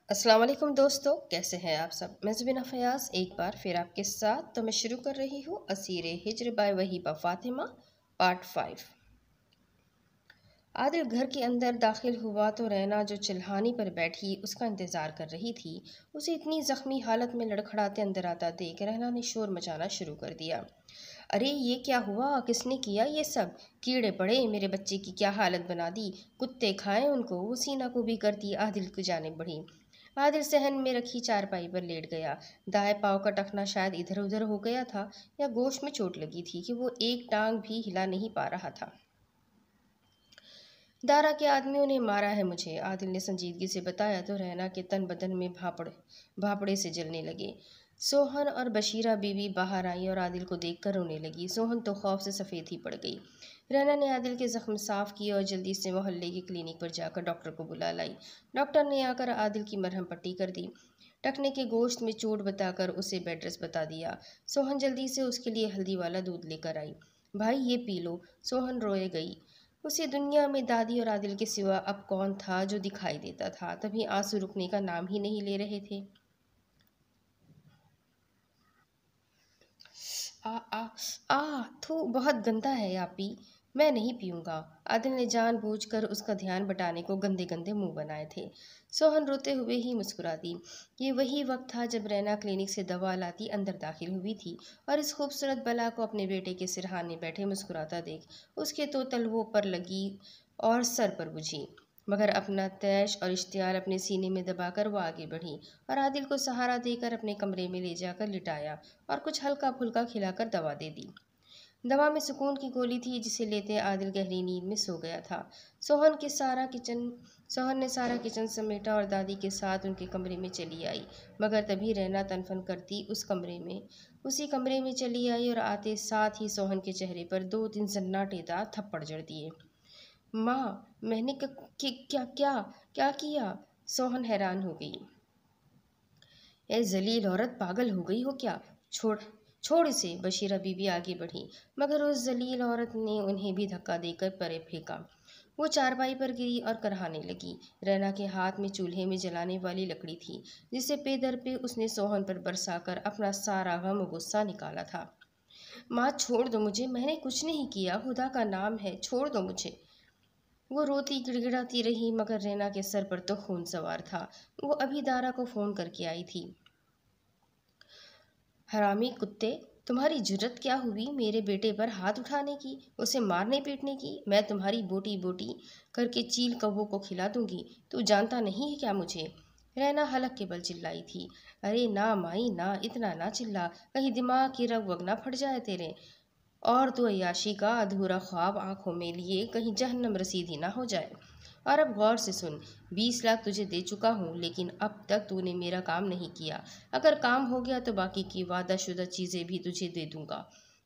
अस्सलाम वालेकुम दोस्तों, कैसे हैं आप सब। मैं ज़ुबीना फयाज़ एक बार फिर आपके साथ। तो मैं शुरू कर रही हूँ असीर हिज्र बाय वहीबा फ़ातिमा पार्ट 5। आदिल घर के अंदर दाखिल हुआ तो रैना जो चिल्हानी पर बैठी उसका इंतज़ार कर रही थी, उसे इतनी ज़ख्मी हालत में लड़खड़ाते अंदर आता देख रैना ने शोर मचाना शुरू कर दिया। अरे ये क्या हुआ, किसने किया ये सब। कीड़े पड़े, मेरे बच्चे की क्या हालत बना दी, कुत्ते खाएं उनको। वो सीना को भी करती आदिल की जानिब बढ़ी। आदिल सहन में रखी चारपाई पर लेट गया। दाएं पाँव का टखना शायद इधर उधर हो गया था या गोश में चोट लगी थी कि वो एक टांग भी हिला नहीं पा रहा था। दारा के आदमियों ने मारा है मुझे, आदिल ने संजीदगी से बताया तो रैना के तन बदन में भापड़े से जलने लगे। सोहन और बशीरा बीवी बाहर आई और आदिल को देखकर रोने लगी। सोहन तो खौफ से सफ़ेद ही पड़ गई। रैना ने आदिल के जख्म साफ किए और जल्दी से मोहल्ले के क्लिनिक पर जाकर डॉक्टर को बुला लाई। डॉक्टर ने आकर आदिल की मरहम पट्टी कर दी। टखने के गोश्त में चोट बताकर उसे बेड रेस्ट बता दिया। सोहन जल्दी से उसके लिए हल्दी वाला दूध लेकर आई। भाई ये पी लो। सोहन रोए गई। उसे दुनिया में दादी और आदिल के सिवा अब कौन था जो दिखाई देता था। तभी आंसू रुकने का नाम ही नहीं ले रहे थे। आ आ आ थू, बहुत गंदा है आपी, मैं नहीं पीऊंगा। आदिल ने जानबूझकर उसका ध्यान बटाने को गंदे गंदे मुंह बनाए थे। सोहन रोते हुए ही मुस्कुरा दी। ये वही वक्त था जब रैना क्लिनिक से दवा लाती अंदर दाखिल हुई थी और इस खूबसूरत बला को अपने बेटे के सिरहाने बैठे मुस्कुराता देख उसके तो तलवों पर लगी और सर पर बुझी। मगर अपना तैश और इश्तियार अपने सीने में दबाकर वो आगे बढ़ी और आदिल को सहारा देकर अपने कमरे में ले जाकर लिटाया और कुछ हल्का फुल्का खिलाकर दवा दे दी। दवा में सुकून की गोली थी जिसे लेते आदिल गहरी नींद में सो गया था। सोहन ने सारा किचन समेटा और दादी के साथ उनके कमरे में चली आई। मगर तभी रहना तनफन करती उसी कमरे में चली आई और आते साथ ही सोहन के चेहरे पर 2-3 सन्नाटेदार थप्पड़ जड़ दिए। माँ, मैंने क्या क्या क्या किया। सोहन हैरान हो गई। ए जलील औरत, पागल हो गई हो क्या। छोड़ छोड़ इसे। बशीरा बीबी आगे बढ़ी मगर उस जलील औरत ने उन्हें भी धक्का देकर परे फेंका। वो चारपाई पर गिरी और करहाने लगी। रैना के हाथ में चूल्हे में जलाने वाली लकड़ी थी जिसे पे दर पे उसने सोहन पर बरसाकर अपना सारा गम गुस्सा निकाला था। माँ छोड़ दो मुझे, मैंने कुछ नहीं किया, खुदा का नाम है, छोड़ दो मुझे। वो रोती गिड़गिड़ाती रही मगर रैना के सर पर तो खून सवार था। वो अभी दारा को फोन करके आई थी। हरामी कुत्ते, तुम्हारी जुर्रत क्या हुई मेरे बेटे पर हाथ उठाने की, उसे मारने पीटने की। मैं तुम्हारी बोटी बोटी करके चील कौवों को खिला दूंगी। तू जानता नहीं है क्या मुझे। रैना हलक के बल चिल्लाई थी। अरे ना माई ना, इतना ना चिल्ला, कहीं दिमाग की रग वग ना फट जाए तेरे। और तू अय्याशी का अधूरा ख्वाब आंखों में लिए कहीं जहन्नम रसीद ही ना हो जाए। और अब गौर से सुन, 20 लाख तुझे दे चुका हूँ लेकिन अब तक तूने मेरा काम नहीं किया। अगर काम हो गया तो बाकी की वादाशुदा चीज़ें भी तुझे दे दूंगा।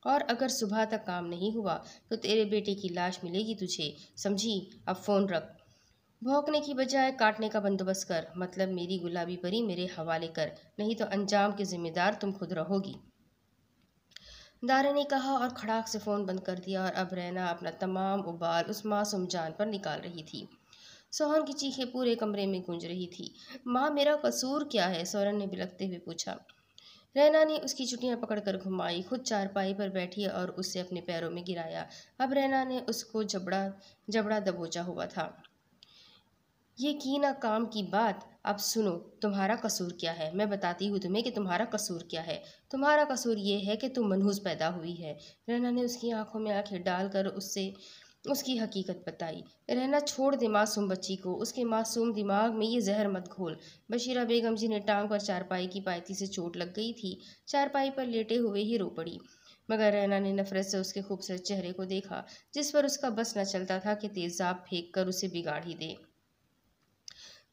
और अगर सुबह तक काम नहीं हुआ तो तेरे बेटे की लाश मिलेगी तुझे, समझी। अब फ़ोन रख। भौंकने की बजाय काटने का बंदोबस्त कर, मतलब मेरी गुलाबी परी मेरे हवाले कर, नहीं तो अंजाम के जिम्मेदार तुम खुद रहोगी। दारा ने कहा और खड़ाक से फ़ोन बंद कर दिया और अब रैना अपना तमाम उबाल उस मासूम जान पर निकाल रही थी। सोहन की चीखें पूरे कमरे में गूंज रही थी। माँ, मेरा कसूर क्या है, सोहन ने बिलखते हुए पूछा। रैना ने उसकी चुटियां पकड़कर घुमाई, खुद चारपाई पर बैठी और उसे अपने पैरों में गिराया। अब रैना ने उसको जबड़ा जबड़ा दबोचा हुआ था। ये की ना काम की बात। अब सुनो, तुम्हारा कसूर क्या है, मैं बताती हूँ तुम्हें कि तुम्हारा कसूर क्या है। तुम्हारा कसूर ये है कि तुम मनहूस पैदा हुई है। रैना ने उसकी आंखों में आंखें डालकर उससे उसकी हकीकत बताई। रहना छोड़ दे मासूम बच्ची को, उसके मासूम दिमाग में ये जहर मत घोल। बशीरा बेगम जी ने टांग पर चारपाई की पायती से चोट लग गई थी, चारपाई पर लेटे हुए ही रो पड़ी। मगर रैना ने नफरत से उसके खूबसूरत चेहरे को देखा जिस पर उसका बस न चलता था कि तेजाब फेंक कर उसे बिगाड़ ही दे।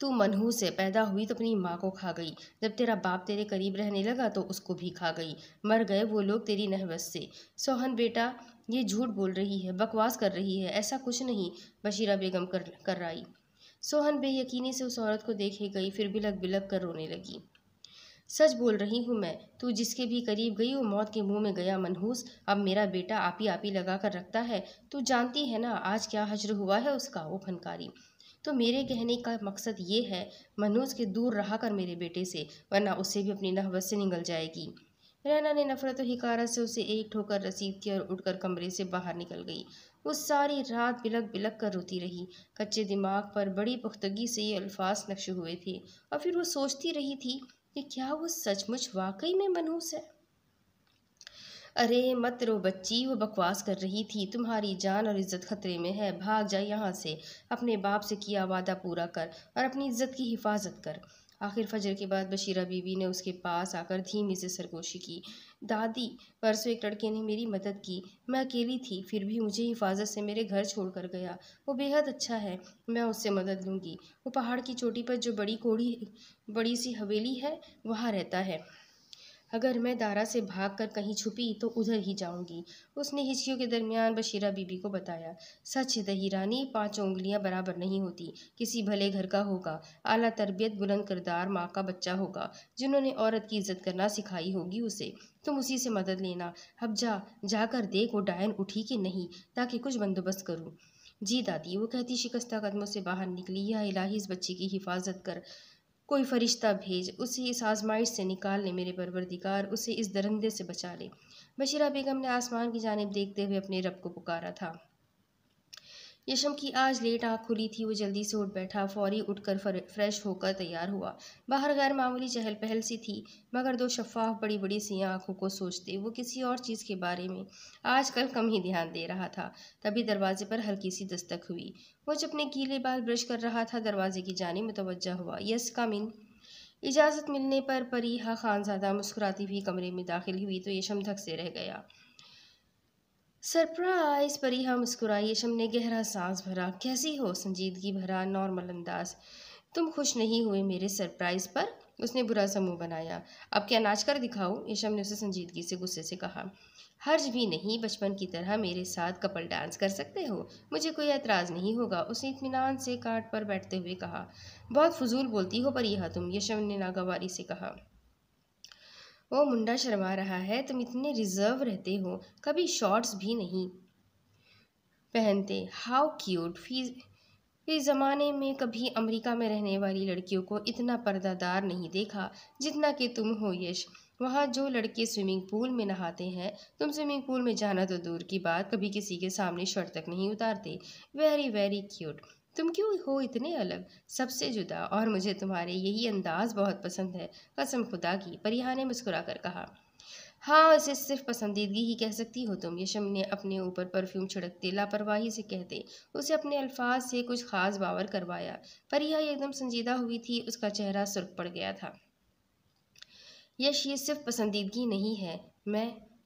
तू मनहूस से पैदा हुई तो अपनी माँ को खा गई, जब तेरा बाप तेरे करीब रहने लगा तो उसको भी खा गई। मर गए वो लोग तेरी नहवस से। सोहन बेटा, ये झूठ बोल रही है, बकवास कर रही है, ऐसा कुछ नहीं। बशीरा बेगम कर आई। सोहन बेयकीनी से उस औरत को देखे गई, फिर बिलक बिलक कर रोने लगी। सच बोल रही हूँ मैं, तू जिसके भी करीब गई वो मौत के मुंह में गया मनहूस। अब मेरा बेटा आपी आपी लगा कर रखता है। तू जानती है ना आज क्या हश्र हुआ है उसका। वो फनकारी। तो मेरे कहने का मकसद ये है, मनहूस के दूर रहा कर मेरे बेटे से, वरना उससे भी अपनी नहवत से निगल जाएगी। रैना ने नफरत और हिकारत से उसे एक ठोकर रसीद की और उठकर कमरे से बाहर निकल गई। वो सारी रात बिलक बिलक कर रोती रही। कच्चे दिमाग पर बड़ी पुख्तगी से ये अल्फाज नक्श हुए थे और फिर वो सोचती रही थी कि क्या वो सचमुच वाकई में मनहूस है। अरे मत रो बच्ची, वो बकवास कर रही थी। तुम्हारी जान और इज्जत खतरे में है, भाग जा यहाँ से। अपने बाप से किया वादा पूरा कर और अपनी इज्जत की हिफाजत कर। आखिर फजर के बाद बशीरा बीवी ने उसके पास आकर धीमी से सरगोशी की। दादी, परसों एक लड़के ने मेरी मदद की। मैं अकेली थी, फिर भी मुझे हिफाजत से मेरे घर छोड़कर गया। वो बेहद अच्छा है, मैं उससे मदद लूँगी। वो पहाड़ की चोटी पर जो बड़ी सी हवेली है, वहाँ रहता है। अगर मैं दारा से भागकर कहीं छुपी तो उधर ही जाऊंगी। उसने हिचकियों के दरमियान बशीरा बीबी को बताया। सच दही रानी, 5 उंगलियां बराबर नहीं होती। किसी भले घर का होगा, आला तरबियत बुलंद किरदार माँ का बच्चा होगा, जिन्होंने औरत की इज्जत करना सिखाई होगी उसे। तुम उसी से मदद लेना। अब जाकर देख वो डायन उठी कि नहीं, ताकि कुछ बंदोबस्त करूँ। जी दादी, वो कहती शिकस्ता कदमों से बाहर निकली। या इलाही, इस बच्ची की हिफाजत कर। कोई फरिश्ता भेज, उसे इस आजमाइश से निकाल ले मेरे परवरदिगार, उसे इस दरिंदे से बचा ले। बशीरा बेगम ने आसमान की जानिब देखते हुए अपने रब को पुकारा था। यशम की आज लेट आँख खुली थी। वो जल्दी से उठ बैठा, फौरी उठकर फ्रेश होकर तैयार हुआ। बाहर गैर मामूली चहल पहल सी थी, मगर 2 शफ़ाफ बड़ी बड़ी सी आंखों को सोचते वो किसी और चीज़ के बारे में आजकल कम ही ध्यान दे रहा था। तभी दरवाजे पर हल्की सी दस्तक हुई। वो जब अपने गीले बाल ब्रश कर रहा था, दरवाजे की जानिब मुतवज्जा हुआ। यस, कम इन। इजाज़त मिलने पर परीहा खानज़ादा मुस्कुराती हुई कमरे में दाखिल हुई तो यशम धक से रह गया। सरप्राइज! परीहा मुस्कुराई। यशम ने गहरा सांस भरा। कैसी हो? संजीदगी भरा नॉर्मल अंदाज। तुम खुश नहीं हुए मेरे सरप्राइज पर? उसने बुरा सा मुंह बनाया। अब क्या नाच कर दिखाऊं? यशम ने उसे संजीदगी से गुस्से से कहा। हर्ज भी नहीं, बचपन की तरह मेरे साथ कपल डांस कर सकते हो, मुझे कोई एतराज़ नहीं होगा। उसने इत्मीनान से काट पर बैठते हुए कहा। बहुत फजूल बोलती हो परीहा तुम, यशम ने नागवारी से कहा। वो मुंडा शर्मा रहा है, तुम इतने रिजर्व रहते हो, कभी शॉर्ट्स भी नहीं पहनते। How cute. इस ज़माने में कभी अमेरिका में रहने वाली लड़कियों को इतना पर्दादार नहीं देखा जितना कि तुम हो यश। वहाँ जो लड़के स्विमिंग पूल में नहाते हैं, तुम स्विमिंग पूल में जाना तो दूर की बात, कभी किसी के सामने शर्ट तक नहीं उतारते। Very very cute. तुम क्यों हो इतने अलग, सबसे जुदा, और मुझे तुम्हारे यही अंदाज बहुत पसंद है, कसम खुदा की, परिहा ने मुस्कुरा कर कहा। हाँ, इसे सिर्फ पसंदीदगी ही कह सकती हो तुम, यशम ने अपने ऊपर परफ्यूम छिड़कते लापरवाही से कहते उसे अपने अल्फाज से कुछ खास बावर करवाया। परिहा एकदम संजीदा हुई थी, उसका चेहरा सुर्ख पड़ गया था। यश, ये सिर्फ पसंदीदगी नहीं है,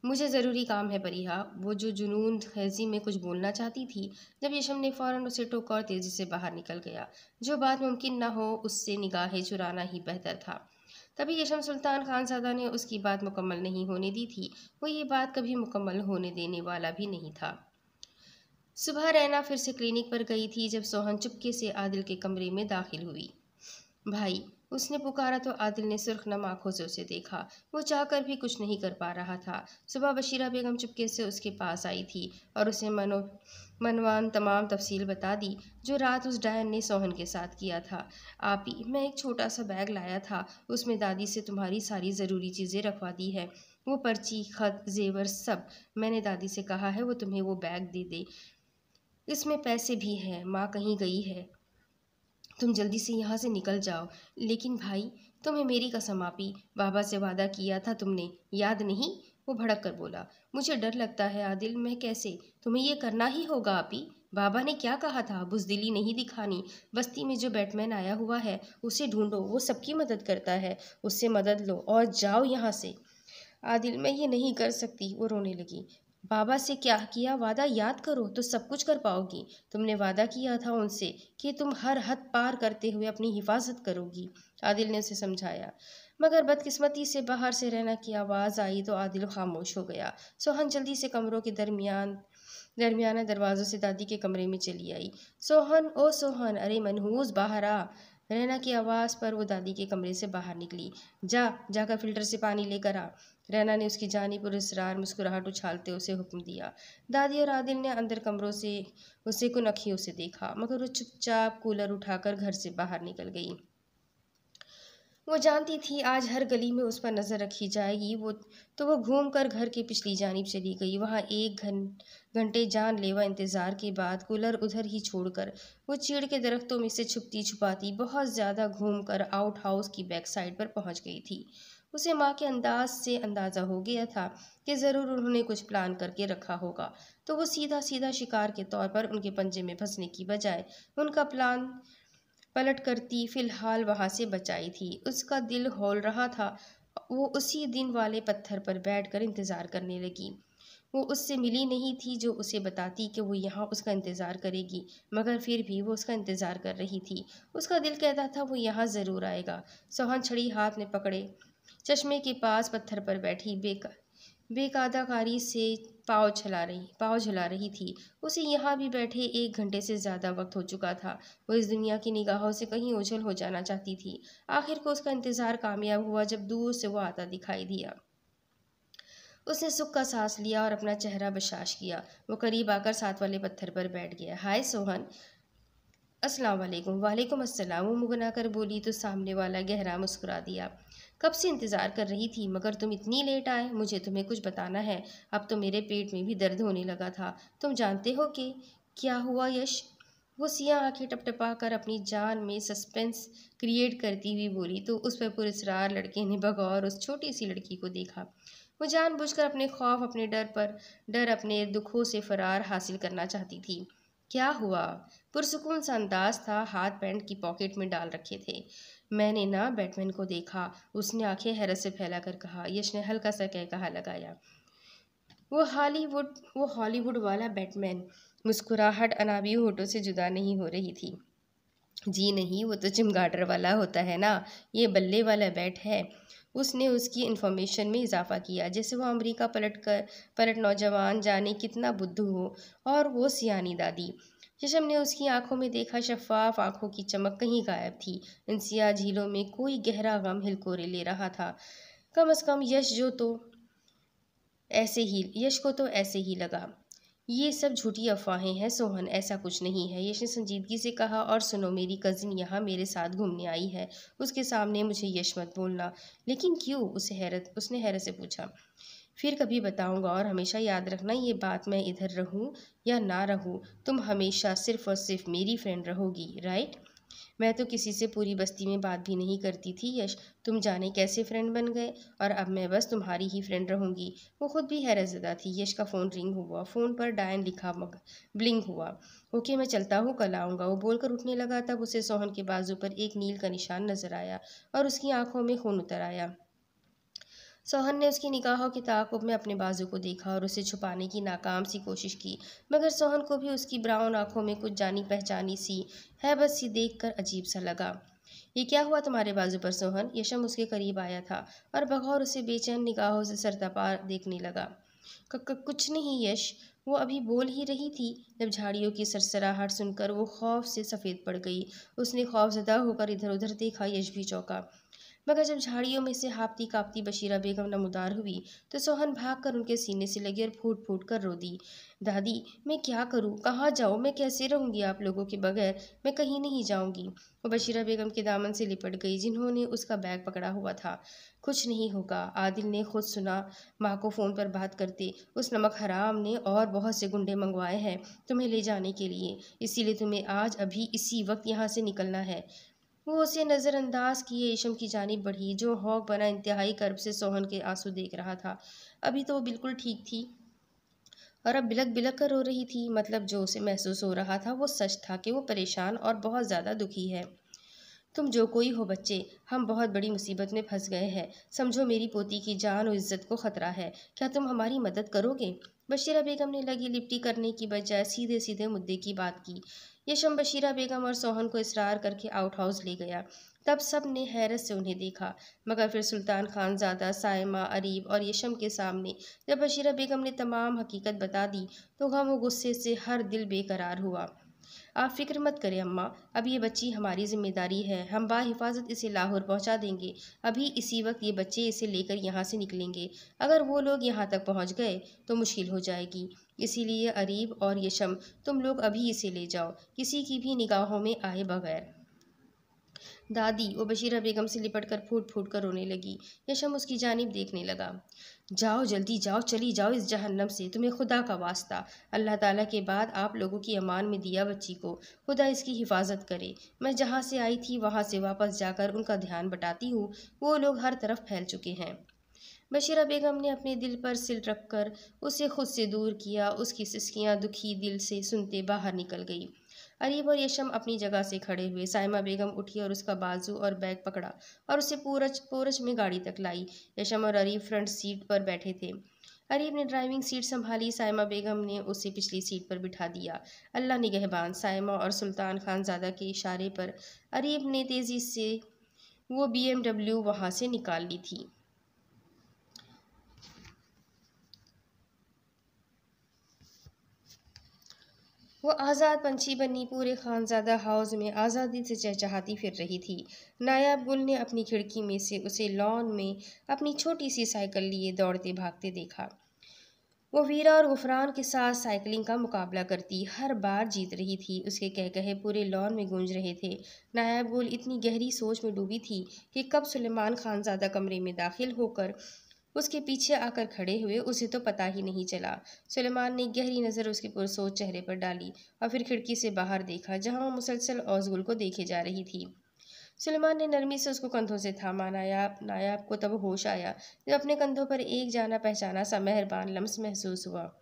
मुझे ज़रूरी काम है परिहा। वो जो जुनून खैजी में कुछ बोलना चाहती थी, जब यशम ने फ़ौरन उसे टोका और तेज़ी से बाहर निकल गया। जो बात मुमकिन न हो उससे निगाहें चुराना ही बेहतर था। तभी यशम सुल्तान खानज़ादा ने उसकी बात मुकम्मल नहीं होने दी थी। वो ये बात कभी मुकम्मल होने देने वाला भी नहीं था। सुबह रैना फिर से क्लिनिक पर गई थी जब सोहन चुपके से आदिल के कमरे में दाखिल हुई। भाई, उसने पुकारा तो आदिल ने सुर्खनम आंखों से उसे देखा। वो चाहकर भी कुछ नहीं कर पा रहा था। सुबह बशीरा बेगम चुपके से उसके पास आई थी और उसे मनवान तमाम तफसील बता दी जो रात उस डायन ने सोहन के साथ किया था। आपी, मैं एक छोटा सा बैग लाया था, उसमें दादी से तुम्हारी सारी ज़रूरी चीज़ें रखवा दी है, वो पर्ची, खत, जेवर सब। मैंने दादी से कहा है वो तुम्हें वो बैग दे दे। इसमें पैसे भी हैं, माँ कहीं गई है, तुम जल्दी से यहाँ से निकल जाओ। लेकिन भाई, तुम्हें मेरी कसम आपी, बाबा से वादा किया था तुमने, याद नहीं? वो भड़क कर बोला। मुझे डर लगता है आदिल, मैं कैसे? तुम्हें ये करना ही होगा आपी। बाबा ने क्या कहा था? बुजदिली नहीं दिखानी। बस्ती में जो बैटमैन आया हुआ है उसे ढूंढो, वो सबकी मदद करता है, उससे मदद लो और जाओ यहाँ से। आदिल, मैं ये नहीं कर सकती, वो रोने लगी। बाबा से क्या किया वादा याद करो तो सब कुछ कर पाओगी। तुमने वादा किया था उनसे कि तुम हर हद पार करते हुए अपनी हिफाजत करोगी, आदिल ने उसे समझाया। मगर बदकिस्मती से बाहर से रहना की आवाज़ आई तो आदिल खामोश हो गया। सोहन जल्दी से कमरों के दरमियाना दरवाज़ों से दादी के कमरे में चली आई। सोहन, ओ सोहन, अरे मनहूस बाहर आ। रैना की आवाज़ पर वो दादी के कमरे से बाहर निकली। जाकर फिल्टर से पानी लेकर आ। रैना ने उसकी जानिब पुरस्रार मुस्कुराहट उछालते उसे हुक्म दिया। दादी और आदिल ने अंदर कमरों से उसे कुनखियों से देखा, मगर वो चुपचाप कूलर उठाकर घर से बाहर निकल गई। वो जानती थी आज हर गली में उस पर नज़र रखी जाएगी। वो घूमकर घर की पिछली जानिब चली गई। वहाँ एक घंटे जानलेवा इंतज़ार के बाद कूलर उधर ही छोड़कर वो चीड़ के दरख्तों में से छुपती छुपाती बहुत ज़्यादा घूमकर आउट हाउस की बैक साइड पर पहुँच गई थी। उसे माँ के अंदाज से अंदाज़ा हो गया था कि ज़रूर उन्होंने कुछ प्लान करके रखा होगा, तो वो सीधा सीधा शिकार के तौर पर उनके पंजे में फंसने की बजाय उनका प्लान पलट करती फिलहाल वहां से बचाई थी। उसका दिल हौल रहा था। वो उसी दिन वाले पत्थर पर बैठकर इंतजार करने लगी। वो उससे मिली नहीं थी जो उसे बताती कि वो यहाँ उसका इंतज़ार करेगी, मगर फिर भी वो उसका इंतज़ार कर रही थी। उसका दिल कहता था वो यहाँ ज़रूर आएगा। सोहन छड़ी हाथ में पकड़े चश्मे के पास पत्थर पर बैठी बेकायदाकारी से पाँव झुला रही थी। उसे यहाँ भी बैठे 1 घंटे से ज़्यादा वक्त हो चुका था। वो इस दुनिया की निगाहों से कहीं ओझल हो जाना चाहती थी। आखिर को उसका इंतज़ार कामयाब हुआ जब दूर से वो आता दिखाई दिया। उसने सुख का सांस लिया और अपना चेहरा बशाश किया। वो करीब आकर साथ वाले पत्थर पर बैठ गया। हाय सोहन। अस्सलाम वालेकुम। वालेकुम अस्सलाम। वो मुगनाकर बोली तो सामने वाला गहरा मुस्कुरा दिया। कब से इंतज़ार कर रही थी, मगर तुम इतनी लेट आए। मुझे तुम्हें कुछ बताना है। अब तो मेरे पेट में भी दर्द होने लगा था। तुम जानते हो कि क्या हुआ यश? वो सिया आंखें टपटपा कर अपनी जान में सस्पेंस क्रिएट करती हुई बोली तो उस पर पुरस्कार लड़के ने बगौर उस छोटी सी लड़की को देखा। वो जानबूझकर अपने खौफ, अपने अपने दुखों से फरार हासिल करना चाहती थी। क्या हुआ? पुरसुकून सा अंदाज था, हाथ पैंट की पॉकेट में डाल रखे थे। मैंने ना बैटमैन को देखा। उसने आंखें हैरत से फैलाकर कहा। यश ने हल्का सा कहा लगाया। वो हॉलीवुड वाला बैटमैन। मुस्कुराहट अनाबी होठों से जुदा नहीं हो रही थी। जी नहीं, वो तो चिमगाडर वाला होता है ना। ये बल्ले वाला बैट है। उसने उसकी इन्फॉर्मेशन में इजाफा किया। जैसे वो अमेरिका पलट नौजवान जाने कितना बुद्धू हो, और वो सियानी दादी। यशम ने उसकी आंखों में देखा। शफाफ आंखों की चमक कहीं गायब थी। इन सियाह झीलों में कोई गहरा गम हिलकोरे ले रहा था। कम अज कम यश को तो ऐसे ही लगा। ये सब झूठी अफवाहें हैं सोहन, ऐसा कुछ नहीं है। यश ने संजीदगी से कहा। और सुनो, मेरी कजिन यहाँ मेरे साथ घूमने आई है। उसके सामने मुझे यश मत बोलना। लेकिन क्यों? उसने हैरत से पूछा। फिर कभी बताऊंगा, और हमेशा याद रखना, ये बात मैं इधर रहूं या ना रहूं, तुम हमेशा सिर्फ और सिर्फ मेरी फ्रेंड रहोगी, राइट? मैं तो किसी से पूरी बस्ती में बात भी नहीं करती थी यश। तुम जाने कैसे फ्रेंड बन गए, और अब मैं बस तुम्हारी ही फ्रेंड रहूंगी। वो खुद भी हैरतज़दा थी। यश का फ़ोन रिंग हुआ। फ़ोन पर डायन लिखा ब्लिंक हुआ। ओके, मैं चलता हूँ, कल आऊँगा। वो बोलकर उठने लगा, तब उसे सोहन के बाजू पर एक नील का निशान नजर आया और उसकी आंखों में खून उतर आया। सोहन ने उसकी निगाहों के ताक़ुब में अपने बाजू को देखा और उसे छुपाने की नाकाम सी कोशिश की, मगर सोहन को भी उसकी ब्राउन आंखों में कुछ जानी पहचानी सी हैबत सी देखकर अजीब सा लगा। ये क्या हुआ तुम्हारे बाजू पर सोहन? यशम उसके करीब आया था और बगौर उसे बेचैन निगाहों से सरतपा देखने लगा। कुछ नहीं यश। वो अभी बोल ही रही थी जब झाड़ियों की सरसराहट सुनकर वो खौफ से सफ़ेद पड़ गई। उसने खौफजदा होकर इधर उधर देखा। यश भी चौंका, मगर जब झाड़ियों में से हाँफती काँपती बशीरा बेगम नमूदार हुई तो सोहन भागकर उनके सीने से लगी और फूट फूट कर रो दी। दादी, मैं क्या करूँ, कहाँ जाऊँ, मैं कैसे रहूँगी आप लोगों के बगैर? मैं कहीं नहीं जाऊँगी। वो बशीरा बेगम के दामन से लिपट गई, जिन्होंने उसका बैग पकड़ा हुआ था। कुछ नहीं होगा, आदिल ने खुद सुना माँ को फ़ोन पर बात करते। उस नमक हराम ने और बहुत से गुंडे मंगवाए हैं तुम्हें ले जाने के लिए, इसीलिए तुम्हें आज अभी इसी वक्त यहाँ से निकलना है। वो उसे नज़रअंदाज किए रेशम की जानिब बढ़ी, जो हौक बना इंतहाई कर्ब से सोहन के आंसू देख रहा था। अभी तो वो बिल्कुल ठीक थी और अब बिलक बिलक कर रो रही थी। मतलब जो उसे महसूस हो रहा था वो सच था कि वो परेशान और बहुत ज़्यादा दुखी है। तुम जो कोई हो बच्चे, हम बहुत बड़ी मुसीबत में फंस गए हैं। समझो मेरी पोती की जान और इज्जत को खतरा है। क्या तुम हमारी मदद करोगे? बशीरा बेगम ने लगी लिपटी करने की बजाय सीधे सीधे मुद्दे की बात की। यशम बशीरा बेगम और सोहन को इसरार करके आउट हाउस ले गया। तब सब ने हैरत से उन्हें देखा, मगर फिर सुल्तान खानजादा, सायमा, अरीब और यशम के सामने जब बशीरा बेगम ने तमाम हकीकत बता दी तो गम व गुस्से से हर दिल बेकरार हुआ। आप फिक्र मत करें अम्मा, अब ये बच्ची हमारी जिम्मेदारी है, हम बाहिफाजत इसे लाहौर पहुंचा देंगे। अभी इसी वक्त ये बच्चे इसे लेकर यहाँ से निकलेंगे। अगर वो लोग यहाँ तक पहुँच गए तो मुश्किल हो जाएगी। इसीलिए अरीब और यशम, तुम लोग अभी इसे ले जाओ, किसी की भी निगाहों में आए बगैर। दादी, वो बशीरा बेगम से लिपट कर फूट फूट कर रोने लगी। यशम उसकी जानिब देखने लगा। जाओ जल्दी जाओ, चली जाओ इस जहन्नम से, तुम्हें खुदा का वास्ता। अल्लाह ताला के बाद आप लोगों की अमान में दिया बच्ची को, खुदा इसकी हिफाजत करे। मैं जहाँ से आई थी वहाँ से वापस जाकर उनका ध्यान बटाती हूँ, वो लोग हर तरफ फैल चुके हैं। बशीरा बेगम ने अपने दिल पर सिल रखकर उसे खुद से दूर किया। उसकी सिसकियाँ दुखी दिल से सुनते बाहर निकल गई। अरीब और यशम अपनी जगह से खड़े हुए। साइमा बेगम उठी और उसका बाजू और बैग पकड़ा और उसे पोरच में गाड़ी तक लाई। यशम और अरीब फ्रंट सीट पर बैठे थे। अरीब ने ड्राइविंग सीट संभाली, साइमा बेगम ने उसे पिछली सीट पर बिठा दिया। अल्लाह निगहबान। साइमा और सुल्तान खानजादा के इशारे पर अरीब ने तेज़ी से वो BMW वहाँ से निकाल ली थी। वो आज़ाद पंछी बनी पूरे खानजादा हाउस में आज़ादी से चहचहाती फिर रही थी। नायाब गुल ने अपनी खिड़की में से उसे लॉन में अपनी छोटी सी साइकिल लिए दौड़ते भागते देखा। वो वीरा और गुफरान के साथ साइकिलिंग का मुकाबला करती, हर बार जीत रही थी। उसके कहकहे पूरे लॉन में गूंज रहे थे। नायाब गुल इतनी गहरी सोच में डूबी थी कि कब सुलेमान खानजादा कमरे में दाखिल होकर उसके पीछे आकर खड़े हुए उसे तो पता ही नहीं चला। सुलेमान ने गहरी नज़र उसके पुरसोच चेहरे पर डाली और फिर खिड़की से बाहर देखा, जहां वो मुसलसल औज़गुल को देखे जा रही थी। सुलेमान ने नरमी से उसको कंधों से थामा। नायाब को तब होश आया जब अपने कंधों पर एक जाना पहचाना सा मेहरबान लम्स महसूस हुआ।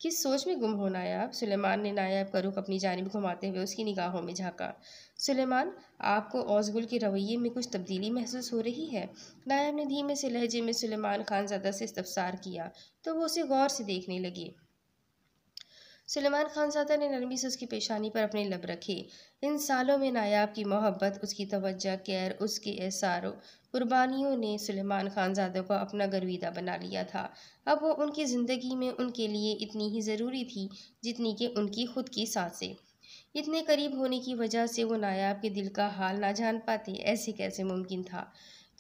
किस सोच में गुम हो नायाब? सुलेमान ने नायाब का रुख अपनी जानिब घुमाते हुए उसकी निगाहों में झांका। सुलेमान, आपको औज़गुल के रवैये में कुछ तब्दीली महसूस हो रही है? नायाब ने धीमे से लहजे में सुलेमान खानज़ादा से इस्तफसार किया तो वो उसे गौर से देखने लगी। सुलेमान खानज़ादा ने नरमी से उसकी पेशानी पर अपने लब रखे। इन सालों में नायाब की मोहब्बत, उसकी तवज्जो, केयर, उसके एहसारों कुर्बानियों ने सुलेमान खानज़ादा को अपना गर्विदा बना लिया था। अब वो उनकी ज़िंदगी में उनके लिए इतनी ही ज़रूरी थी जितनी कि उनकी खुद की सांसें। इतने करीब होने की वजह से वो नायाब के दिल का हाल ना जान पाते, ऐसे कैसे मुमकिन था?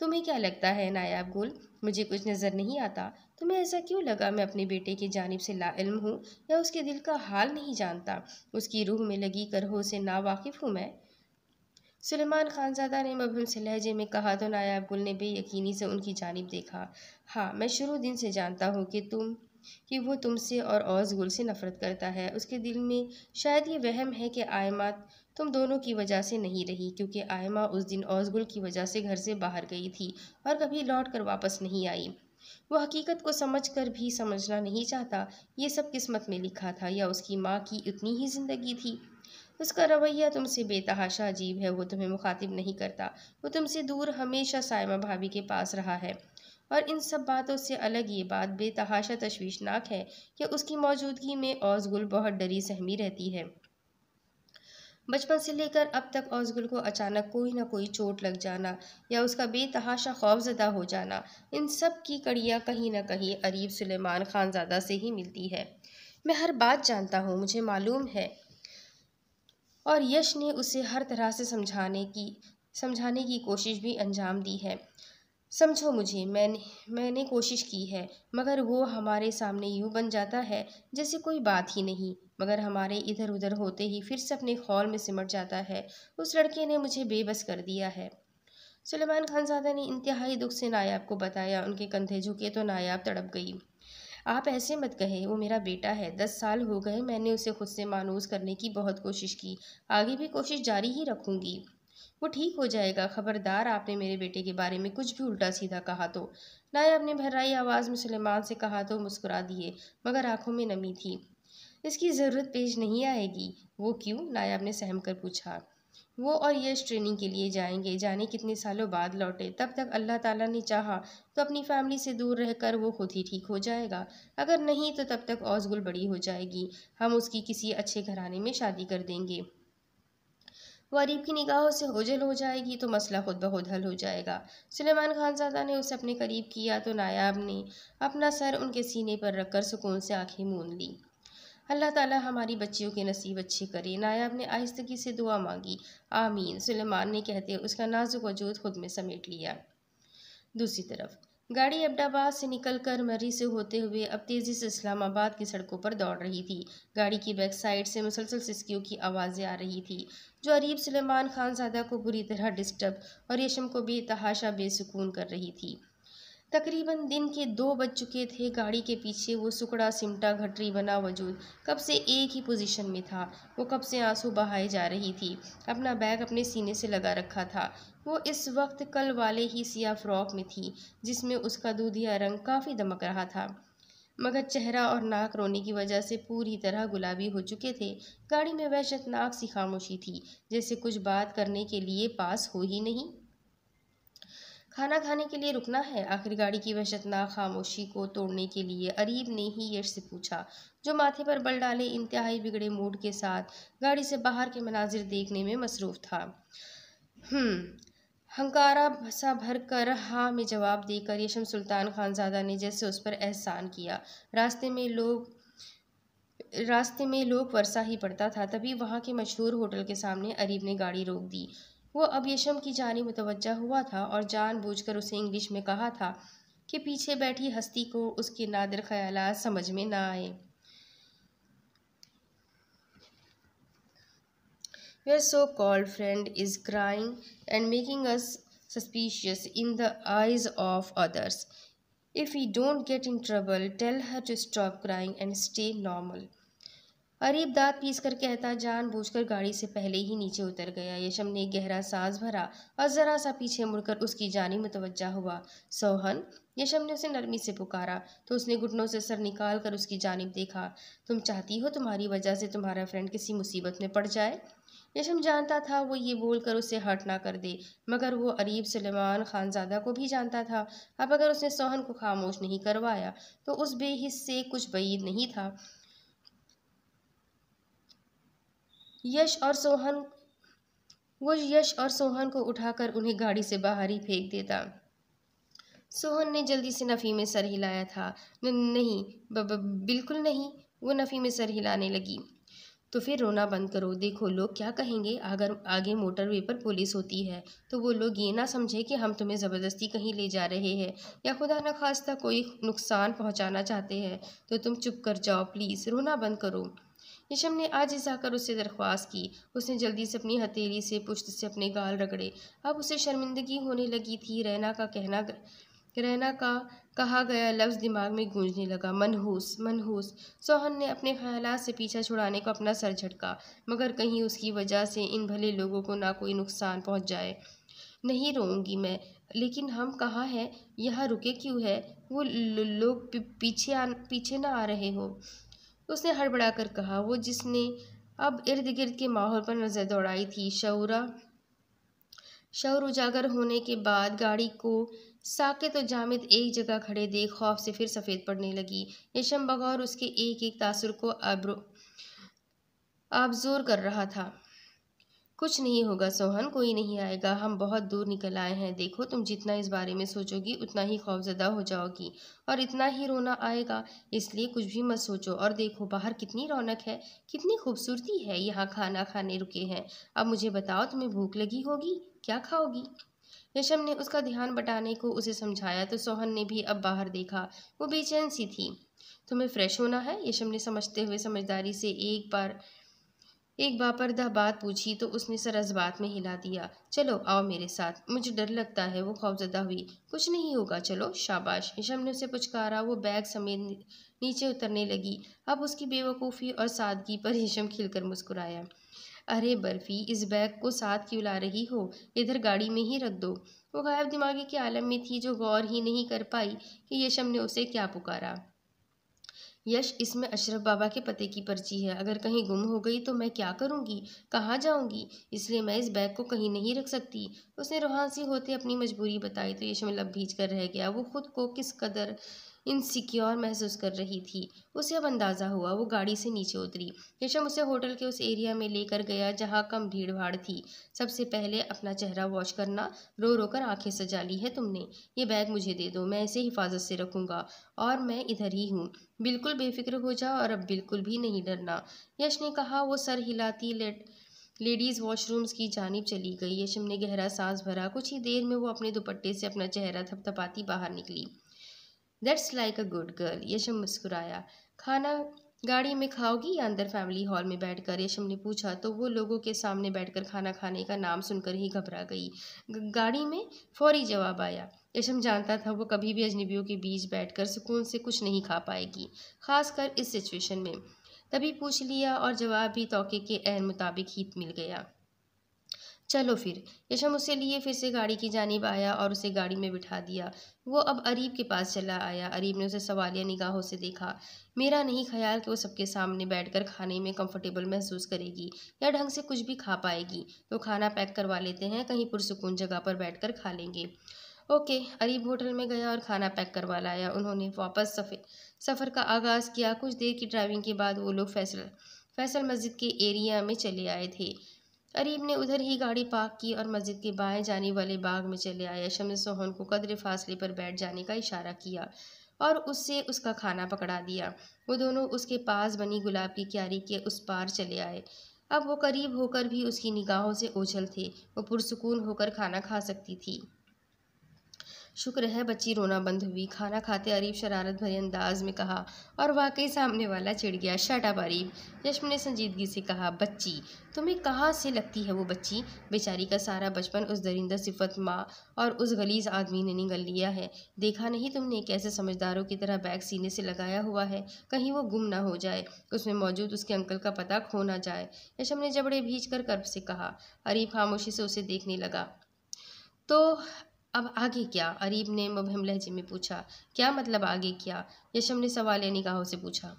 तुम्हें क्या लगता है नायाब गुल, मुझे कुछ नज़र नहीं आता? तुम्हें ऐसा क्यों लगा मैं अपने बेटे की जानिब से लाइल्म हूँ या उसके दिल का हाल नहीं जानता? उसकी रूह में लगी करहों से नावाकिफ़ हूँ मैं? सुलेमान खानज़ादा ने मबहम से लहजे में कहा तो नायाब गुल ने बेयकीनी से उनकी जानिब देखा। हाँ, मैं शुरू दिन से जानता हूँ कि वो तुमसे और औज़गुल से नफ़रत करता है। उसके दिल में शायद ये वहम है कि आयमा तुम दोनों की वजह से नहीं रही, क्योंकि आयमा उस दिन औज़गुल की वजह से घर से बाहर गई थी और कभी लौट कर वापस नहीं आई। वो हकीकत को समझ कर भी समझना नहीं चाहता। ये सब किस्मत में लिखा था या उसकी माँ की उतनी ही ज़िंदगी थी? उसका रवैया तुमसे बेतहाशा अजीब है। वो तुम्हें मुखातिब नहीं करता, वो तुमसे दूर हमेशा साइमा भाभी के पास रहा है। और इन सब बातों से अलग ये बात बेतहाशा तशवीशनाक है कि उसकी मौजूदगी में औज़गुल बहुत डरी सहमी रहती है। बचपन से लेकर अब तक औज़गुल को अचानक कोई ना कोई चोट लग जाना या उसका बेतहाशा खौफज़दा हो जाना, इन सब की कड़ियाँ कहीं ना कहीं अरीब सुलेमान खानज़ादा से ही मिलती है। मैं हर बात जानता हूँ, मुझे मालूम है। और यश ने उसे हर तरह से समझाने की कोशिश भी अंजाम दी है। समझो मुझे, मैंने कोशिश की है, मगर वो हमारे सामने यूँ बन जाता है जैसे कोई बात ही नहीं, मगर हमारे इधर उधर होते ही फिर से अपने खौल में सिमट जाता है। उस लड़के ने मुझे बेबस कर दिया है। सुलेमान खानज़ादा ने इंतहाई दुख से नायाब को बताया। उनके कंधे झुके तो नायाब तड़प गई। आप ऐसे मत कहें, वो मेरा बेटा है। 10 साल हो गए, मैंने उसे खुद से मानूस करने की बहुत कोशिश की, आगे भी कोशिश जारी ही रखूंगी। वो ठीक हो जाएगा। खबरदार, आपने मेरे बेटे के बारे में कुछ भी उल्टा सीधा कहा तो। नायाब ने भर्राई आवाज़ में सुलेमान से कहा तो मुस्कुरा दिए, मगर आंखों में नमी थी। इसकी ज़रूरत पेश नहीं आएगी। वो क्यों? नायाब ने सहम कर पूछा। वो और यश ट्रेनिंग के लिए जाएंगे, जाने कितने सालों बाद लौटे। तब तक अल्लाह ताला ने चाहा तो अपनी फैमिली से दूर रहकर वो खुद ही ठीक हो जाएगा। अगर नहीं तो तब तक औज़गुल बड़ी हो जाएगी, हम उसकी किसी अच्छे घराने में शादी कर देंगे। वो अरीब की निगाहों से ओझल हो जाएगी तो मसला खुद ब खुद हल हो जाएगा। सुलेमान खानज़ादा ने उसे अपने करीब किया तो नायाब ने अपना सर उनके सीने पर रखकर सुकून से आंखें मूंद ली। अल्लाह ताला हमारी बच्चियों के नसीब अच्छे करे। नायाब ने आहिस्तगी से दुआ मांगी। आमीन, सुलेमान ने कहते उसका नाजुक वजूद खुद में समेट लिया। दूसरी तरफ गाड़ी अब्दाबाद से निकलकर मर्री से होते हुए अब तेजी से इस्लामाबाद की सड़कों पर दौड़ रही थी। गाड़ी की बैक साइड से मुसलसल सिसकियों की आवाज़ें आ रही थी जो अरीब सुलेमान खानज़ादा को बुरी तरह डिस्टर्ब और यशम को बेतहाशा बेसुकून कर रही थी। तकरीबन दिन के 2 बज चुके थे। गाड़ी के पीछे वो सुकड़ा सिमटा घटरी बना वजूद कब से एक ही पोजीशन में था। वो कब से आंसू बहाए जा रही थी। अपना बैग अपने सीने से लगा रखा था। वो इस वक्त कल वाले ही सिया फ्रॉक में थी जिसमें उसका दूधिया रंग काफ़ी दमक रहा था, मगर चेहरा और नाक रोने की वजह से पूरी तरह गुलाबी हो चुके थे। गाड़ी में वहशतनाक सी खामोशी थी, जैसे कुछ बात करने के लिए पास हो ही नहीं। खाना खाने के लिए रुकना है? आखिर गाड़ी की वहशतनाक खामोशी को तोड़ने के लिए अरीब ने ही यश से पूछा, जो माथे पर बल डाले इंतहाई बिगड़े मूड के साथ गाड़ी से बाहर के मनाजिर देखने में मसरूफ था। हंकारा सा भर कर हाँ में जवाब देकर यशम सुल्तान खानज़ादा ने जैसे उस पर एहसान किया। रास्ते में लोग वर्षा ही पड़ता था। तभी वहाँ के मशहूर होटल के सामने अरीब ने गाड़ी रोक दी। वो अब यशम की जानिब मुतवज्जा हुआ था और जानबूझकर उसे इंग्लिश में कहा था कि पीछे बैठी हस्ती को उसके नादिर ख्यालात समझ में ना आए। Your so-called friend is crying and making us suspicious in the eyes of others. If we don't get in trouble, tell her to stop crying and stay normal. Areeb दांत पीस कर कहता जानबूझकर गाड़ी से पहले ही नीचे उतर गया। यशम ने गहरा सांस भरा और जरा सा पीछे मुड़कर उसकी जानिब मुतवज्जा हुआ। सोहन, यशम ने उसे नरमी से पुकारा तो उसने घुटनों से सर निकाल कर उसकी जानिब देखा। तुम चाहती हो तुम्हारी वजह से तुम्हारा फ्रेंड किसी मुसीबत में पड़ जाए? यशम जानता था वो ये बोलकर उसे हर्ट ना कर दे, मगर वो अरीब सुलेमान खानज़ादा को भी जानता था। अब अगर उसने सोहन को खामोश नहीं करवाया तो उस बेहिस से कुछ बईद नहीं था। यश और सोहन को उठाकर उन्हें गाड़ी से बाहर ही फेंक देता। सोहन ने जल्दी से नफ़ी में सर हिलाया था। नहीं, बिल्कुल नहीं, वो नफ़ी में सर हिलाने लगी। तो फिर रोना बंद करो। देखो लोग क्या कहेंगे। अगर आगे मोटरवे पर पुलिस होती है तो वो लोग ये ना समझे कि हम तुम्हें ज़बरदस्ती कहीं ले जा रहे हैं या खुदा न खास्ता कोई नुकसान पहुंचाना चाहते हैं। तो तुम चुप कर जाओ प्लीज़, रोना बंद करो। यशम ने आजिज़ आकर उससे दरख्वास्त की। उसने जल्दी से अपनी हथेली से पुश्त से अपने गाल रगड़े। अब उसे शर्मिंदगी होने लगी थी। रैना का कहा गया लफ्ज़ दिमाग में गूंजने लगा, मनहूस मनहूस। सोहन ने अपने ख्यालात से पीछा छुड़ाने को अपना सर झटका, मगर कहीं उसकी वजह से इन भले लोगों को ना कोई नुकसान पहुंच जाए। नहीं रोऊंगी मैं, लेकिन हम कहाँ हैं? यहाँ रुके क्यों है? वो लोग पीछे ना आ रहे हो? उसने हड़बड़ाकर कहा, वो जिसने अब इर्द गिर्द के माहौल पर नज़र दौड़ाई थी। शऊर उजागर होने के बाद गाड़ी को साकित और जामिद एक जगह खड़े देख खौफ से फिर सफ़ेद पड़ने लगी। यशम बगौर उसके एक एक तासुर को आबजोर कर रहा था। कुछ नहीं होगा सोहन, कोई नहीं आएगा, हम बहुत दूर निकल आए हैं। देखो तुम जितना इस बारे में सोचोगी उतना ही खौफजदा हो जाओगी और इतना ही रोना आएगा, इसलिए कुछ भी मत सोचो। और देखो बाहर कितनी रौनक है, कितनी खूबसूरती है। यहाँ खाना खाने रुके हैं। अब मुझे बताओ तुम्हें भूख लगी होगी, क्या खाओगी? यशम ने उसका ध्यान बटाने को उसे समझाया तो सोहन ने भी अब बाहर देखा। वो बेचैन सी थी। तुम्हें फ्रेश होना है? यशम ने समझते हुए समझदारी से एक बापर्दा बात पूछी तो उसने सर इस बात में हिला दिया। चलो आओ मेरे साथ, मुझे डर लगता है। वो खौफजदा हुई। कुछ नहीं होगा, चलो। शाबाश, यशम ने उसे पुचकारा। वो बैग समेत नीचे उतरने लगी। अब उसकी बेवकूफ़ी और सादगी पर यशम खिलकर मुस्कुराया। अरे बर्फ़ी, इस बैग को साथ क्यों ला रही हो? इधर गाड़ी में ही रख दो। वो गायब दिमागी के आलम में थी जो गौर ही नहीं कर पाई कि यशम ने उसे क्या पुकारा। यश, इसमें अशरफ बाबा के पते की पर्ची है। अगर कहीं गुम हो गई तो मैं क्या करूँगी, कहाँ जाऊँगी? इसलिए मैं इस बैग को कहीं नहीं रख सकती। उसने रूहानी होते अपनी मजबूरी बताई तो यशम लब भीज कर रह गया। वो खुद को किस कदर इनसिक्योर महसूस कर रही थी। उसे अब अंदाज़ा हुआ। वो गाड़ी से नीचे उतरी। यशम उसे होटल के उस एरिया में लेकर गया जहाँ कम भीड़ भाड़ थी। सबसे पहले अपना चेहरा वॉश करना। रो रो कर आंखें सजा ली है तुमने। ये बैग मुझे दे दो, मैं इसे हिफाजत से रखूंगा और मैं इधर ही हूँ। बिल्कुल बेफिक्र हो जाओ और अब बिल्कुल भी नहीं डरना, यश ने कहा। वो सर हिलाती लेडीज़ वॉशरूम्स की जानिब चली गई। यशम ने गहरा सांस भरा। कुछ ही देर में वो अपने दुपट्टे से अपना चेहरा थपथपाती बाहर निकली। That's like a good girl, Yasham मुस्कुराया। खाना गाड़ी में खाओगी या अंदर फैमिली हॉल में बैठकर, यशम ने पूछा तो वो लोगों के सामने बैठकर खाना खाने का नाम सुनकर ही घबरा गई। गाड़ी में, फौरी जवाब आया। यशम जानता था वो कभी भी अजनबियों के बीच बैठकर सुकून से कुछ नहीं खा पाएगी, खासकर इस सिचुएशन में। तभी पूछ लिया और जवाब भी तौके के एन मुताबिक ही मिल गया। चलो फिर। यशम उसे लिए फिर से गाड़ी की जानिब आया और उसे गाड़ी में बिठा दिया। वो अब अरीब के पास चला आया। अरीब ने उसे सवालिया निगाहों से देखा। मेरा नहीं ख्याल कि वो सबके सामने बैठकर खाने में कंफर्टेबल महसूस करेगी या ढंग से कुछ भी खा पाएगी। तो खाना पैक करवा लेते हैं, कहीं पुरसुकून जगह पर बैठकर खा लेंगे। ओके। अरीब होटल में गया और खाना पैक करवा लाया। उन्होंने वापस सफ़र का आगाज़ किया। कुछ देर की ड्राइविंग के बाद वो लोग फैसल मस्जिद के एरिया में चले आए थे। अरीब ने उधर ही गाड़ी पार्क की और मस्जिद के बाएं जाने वाले बाग में चले आया। यशम ने सोहन को कदरे फासले पर बैठ जाने का इशारा किया और उससे उसका खाना पकड़ा दिया। वो दोनों उसके पास बनी गुलाब की क्यारी के उस पार चले आए। अब वो करीब होकर भी उसकी निगाहों से ओझल थे। वो पुरसुकून होकर खाना खा सकती थी। शुक्र है बच्ची रोना बंद हुई, खाना खाते अरीब शरारत भरे अंदाज में कहा। और वाकई सामने वाला चिढ़ गया। शट अप अरीब, यशम ने संजीदगी से कहा। बच्ची, तुम्हें कहाँ से लगती है वो बच्ची? बेचारी का सारा बचपन उस दरिंदा सिफत माँ और उस गलीज आदमी ने निगल लिया है। देखा नहीं तुमने कैसे समझदारों की तरह बैग सीने से लगाया हुआ है, कहीं वो गुम ना हो जाए, उसमें मौजूद उसके अंकल का पता खो ना जाए। यशम ने जबड़े भींच कर कर्ब से कहा। अरीब खामोशी से उसे देखने लगा। तो अब आगे क्या? अरीब ने मुबहम लहजे में पूछा। क्या मतलब आगे क्या? यशम ने सवालिया निगाहों से पूछा।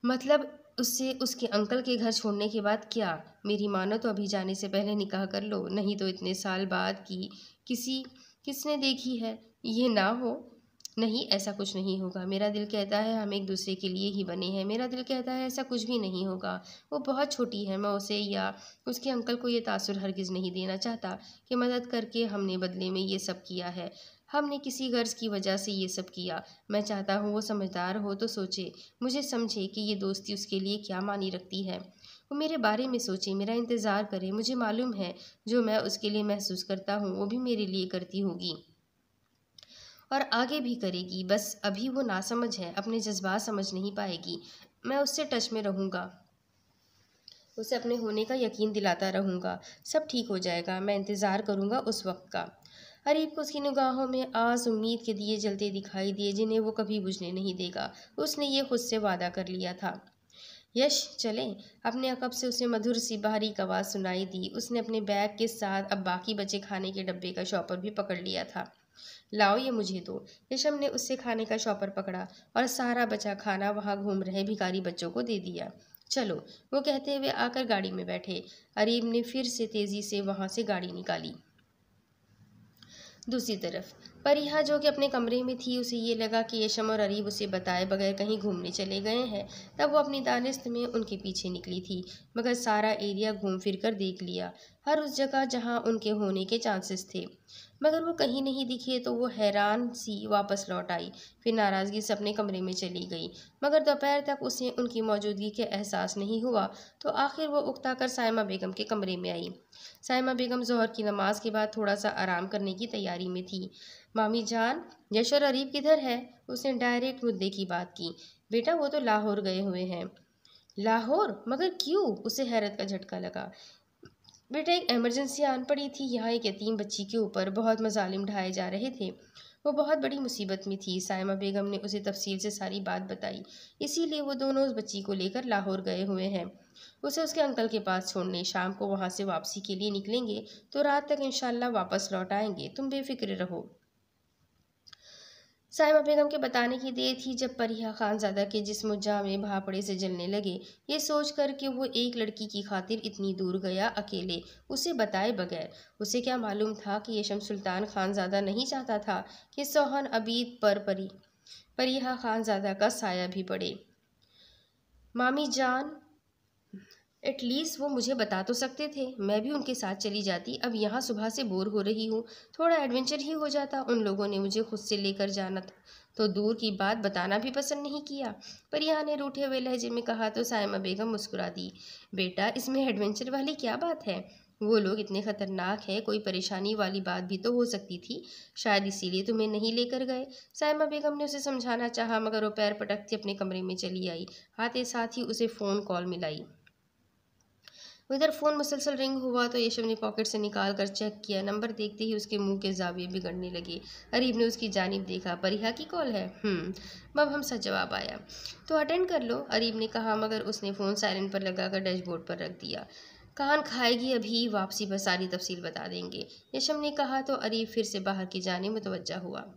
मतलब उससे उसके अंकल के घर छोड़ने के बाद क्या? मेरी मानो तो अभी जाने से पहले निकाह कर लो, नहीं तो इतने साल बाद की किसने देखी है, ये ना हो। नहीं, ऐसा कुछ नहीं होगा। मेरा दिल कहता है हम एक दूसरे के लिए ही बने हैं। मेरा दिल कहता है ऐसा कुछ भी नहीं होगा। वो बहुत छोटी है, मैं उसे या उसके अंकल को ये तासुर हरगिज़ नहीं देना चाहता कि मदद करके हमने बदले में ये सब किया है। हमने किसी गर्ज की वजह से ये सब किया। मैं चाहता हूँ वो समझदार हो तो सोचे, मुझे समझे कि ये दोस्ती उसके लिए क्या मानी रखती है। वो मेरे बारे में सोचे, मेरा इंतज़ार करे। मुझे मालूम है जो मैं उसके लिए महसूस करता हूँ वो भी मेरे लिए करती होगी और आगे भी करेगी। बस अभी वो नासमझ है, अपने जज्बात समझ नहीं पाएगी। मैं उससे टच में रहूँगा, उसे अपने होने का यकीन दिलाता रहूँगा। सब ठीक हो जाएगा। मैं इंतज़ार करूँगा उस वक्त का। अरीब को उसकी निगाहों में आस उम्मीद के दिए जलते दिखाई दिए, जिन्हें वो कभी बुझने नहीं देगा। उसने ये खुद से वादा कर लिया था। यश चलें। अपने अकब से उसे मधुर सी बाहरी आवाज़ सुनाई दी। उसने अपने बैग के साथ अब बाकी बचे खाने के डब्बे का शॉपर भी पकड़ लिया था। लाओ ये मुझे दो। यशम ने उससे खाने का शॉपर पकड़ा और सारा बचा खाना वहाँ घूम रहे भिखारी बच्चों को दे दिया। चलो, वो कहते हुए आकर गाड़ी में बैठे। अरीब ने फिर से तेज़ी से वहाँ से गाड़ी निकाली। दूसरी तरफ परिहा जो कि अपने कमरे में थी, उसे ये लगा कि यशम और अरीब उसे बताए बगैर कहीं घूमने चले गए हैं। तब वो अपनी दानिस्त में उनके पीछे निकली थी, मगर सारा एरिया घूम फिर कर देख लिया, हर उस जगह जहां उनके होने के चांसेस थे, मगर वो कहीं नहीं दिखे। तो वो हैरान सी वापस लौट आई, फिर नाराज़गी से अपने कमरे में चली गई। मगर दोपहर तक उसे उनकी मौजूदगी के एहसास नहीं हुआ। तो आखिर वो उकता कर साइमा बेगम के कमरे में आई। साइमा बेगम ज़ोहर की नमाज के बाद थोड़ा सा आराम करने की तैयारी में थी। मामी जान, यश और अरीब किधर है? उसने डायरेक्ट मुद्दे की बात की। बेटा वो तो लाहौर गए हुए हैं। लाहौर? मगर क्यों? उसे हैरत का झटका लगा। बेटा एक इमरजेंसी आन पड़ी थी। यहाँ एक यतीम बच्ची के ऊपर बहुत मजालिम ढाए जा रहे थे। वो बहुत बड़ी मुसीबत में थी। साइमा बेगम ने उसे तफसील से सारी बात बताई। इसीलिए वो दोनों उस बच्ची को लेकर लाहौर गए हुए हैं, उसे उसके अंकल के पास छोड़ने। शाम को वहाँ से वापसी के लिए निकलेंगे तो रात तक इंशाल्लाह वापस लौट आएंगे। तुम बेफिक्र रहो। साइमा बेगम के बताने की देर थी जब परिहा खानजादा के जिस्म जाँ में भापड़े से जलने लगे। ये सोच कर कि वो एक लड़की की खातिर इतनी दूर गया अकेले, उसे बताए बगैर। उसे क्या मालूम था कि ये शम्स सुल्तान खानजादा नहीं चाहता था कि सोहन अबीद पर परिहा खानजादा का साया भी पड़े। मामी जान, एटलीस्ट वो मुझे बता तो सकते थे, मैं भी उनके साथ चली जाती। अब यहाँ सुबह से बोर हो रही हूँ, थोड़ा एडवेंचर ही हो जाता। उन लोगों ने मुझे खुद से लेकर जाना तो दूर की बात बताना भी पसंद नहीं किया। परिया ने रूठे हुए लहजे में कहा तो साइमा बेगम मुस्कुरा दी। बेटा, इसमें एडवेंचर वाली क्या बात है? वो लोग इतने खतरनाक हैं, कोई परेशानी वाली बात भी तो हो सकती थी, शायद इसीलिए तुम्हें नहीं लेकर गए। साइमा बेगम ने उसे समझाना चाहा मगर वो पैर पटकती अपने कमरे में चली आई। आते साथ ही उसे फ़ोन कॉल मिलाई। उधर फ़ोन मुसलसल रिंग हुआ तो यशव ने पॉकेट से निकाल कर चेक किया। नंबर देखते ही उसके मुंह के जाविये बिगड़ने लगे। अरीब ने उसकी जानिब देखा। परिहा की कॉल है? बम सा जवाब आया। तो अटेंड कर लो, अरीब ने कहा मगर उसने फ़ोन साइलेंट पर लगाकर डैशबोर्ड पर रख दिया। कान खाएगी, अभी वापसी पर सारी तफसील बता देंगे, यशव ने कहा तो अरीब फिर से बाहर की जानिब मुतवज्जा हुआ।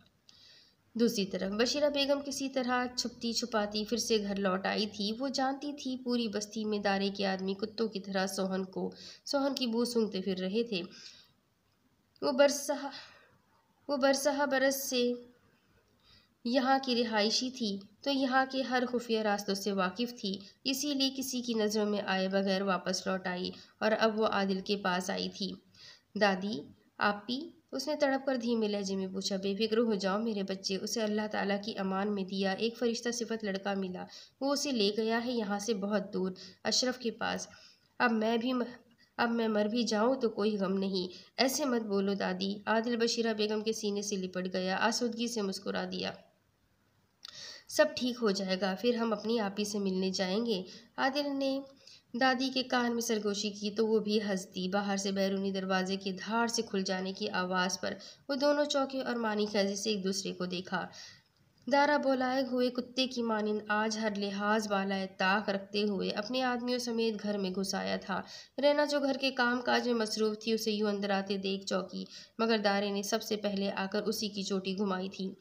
दूसरी तरफ बशीरा बेगम किसी तरह छुपती छुपाती फिर से घर लौट आई थी। वो जानती थी पूरी बस्ती में दारे के आदमी कुत्तों की तरह सोहन की बू सूंघते फिर रहे थे। वो बरसहा बरस से यहाँ की रिहायशी थी तो यहाँ के हर खुफिया रास्तों से वाकिफ थी, इसीलिए किसी की नज़रों में आए बगैर वापस लौट आई और अब वो आदिल के पास आई थी। दादी, आपी, उसने तड़प कर धीमे लहजे में पूछा। बेफिक्र हो जाओ मेरे बच्चे, उसे अल्लाह ताला की अमान में दिया एक फरिश्ता सिफत लड़का मिला। वो उसे ले गया है यहाँ से बहुत दूर, अशरफ के पास। अब मैं मर भी जाऊं तो कोई गम नहीं। ऐसे मत बोलो दादी। आदिल बशीरा बेगम के सीने से लिपट गया, आसूदगी से मुस्कुरा दिया। सब ठीक हो जाएगा, फिर हम अपनी आपी से मिलने जाएंगे। आदिल ने दादी के कान में सरगोशी की तो वो भी हंस दी। बाहर से बैरूनी दरवाजे की धार से खुल जाने की आवाज़ पर वो दोनों चौंके और मानी खैजी से एक दूसरे को देखा। दारा बोलाए हुए कुत्ते की मानिंद आज हर लिहाज वाला ताक रखते हुए अपने आदमियों समेत घर में घुस आया था। रैना जो घर के काम काज में मसरूफ थी उसे यूं अंदर आते देख चौंकी, मगर दारे ने सबसे पहले आकर उसी की चोटी घुमाई थी।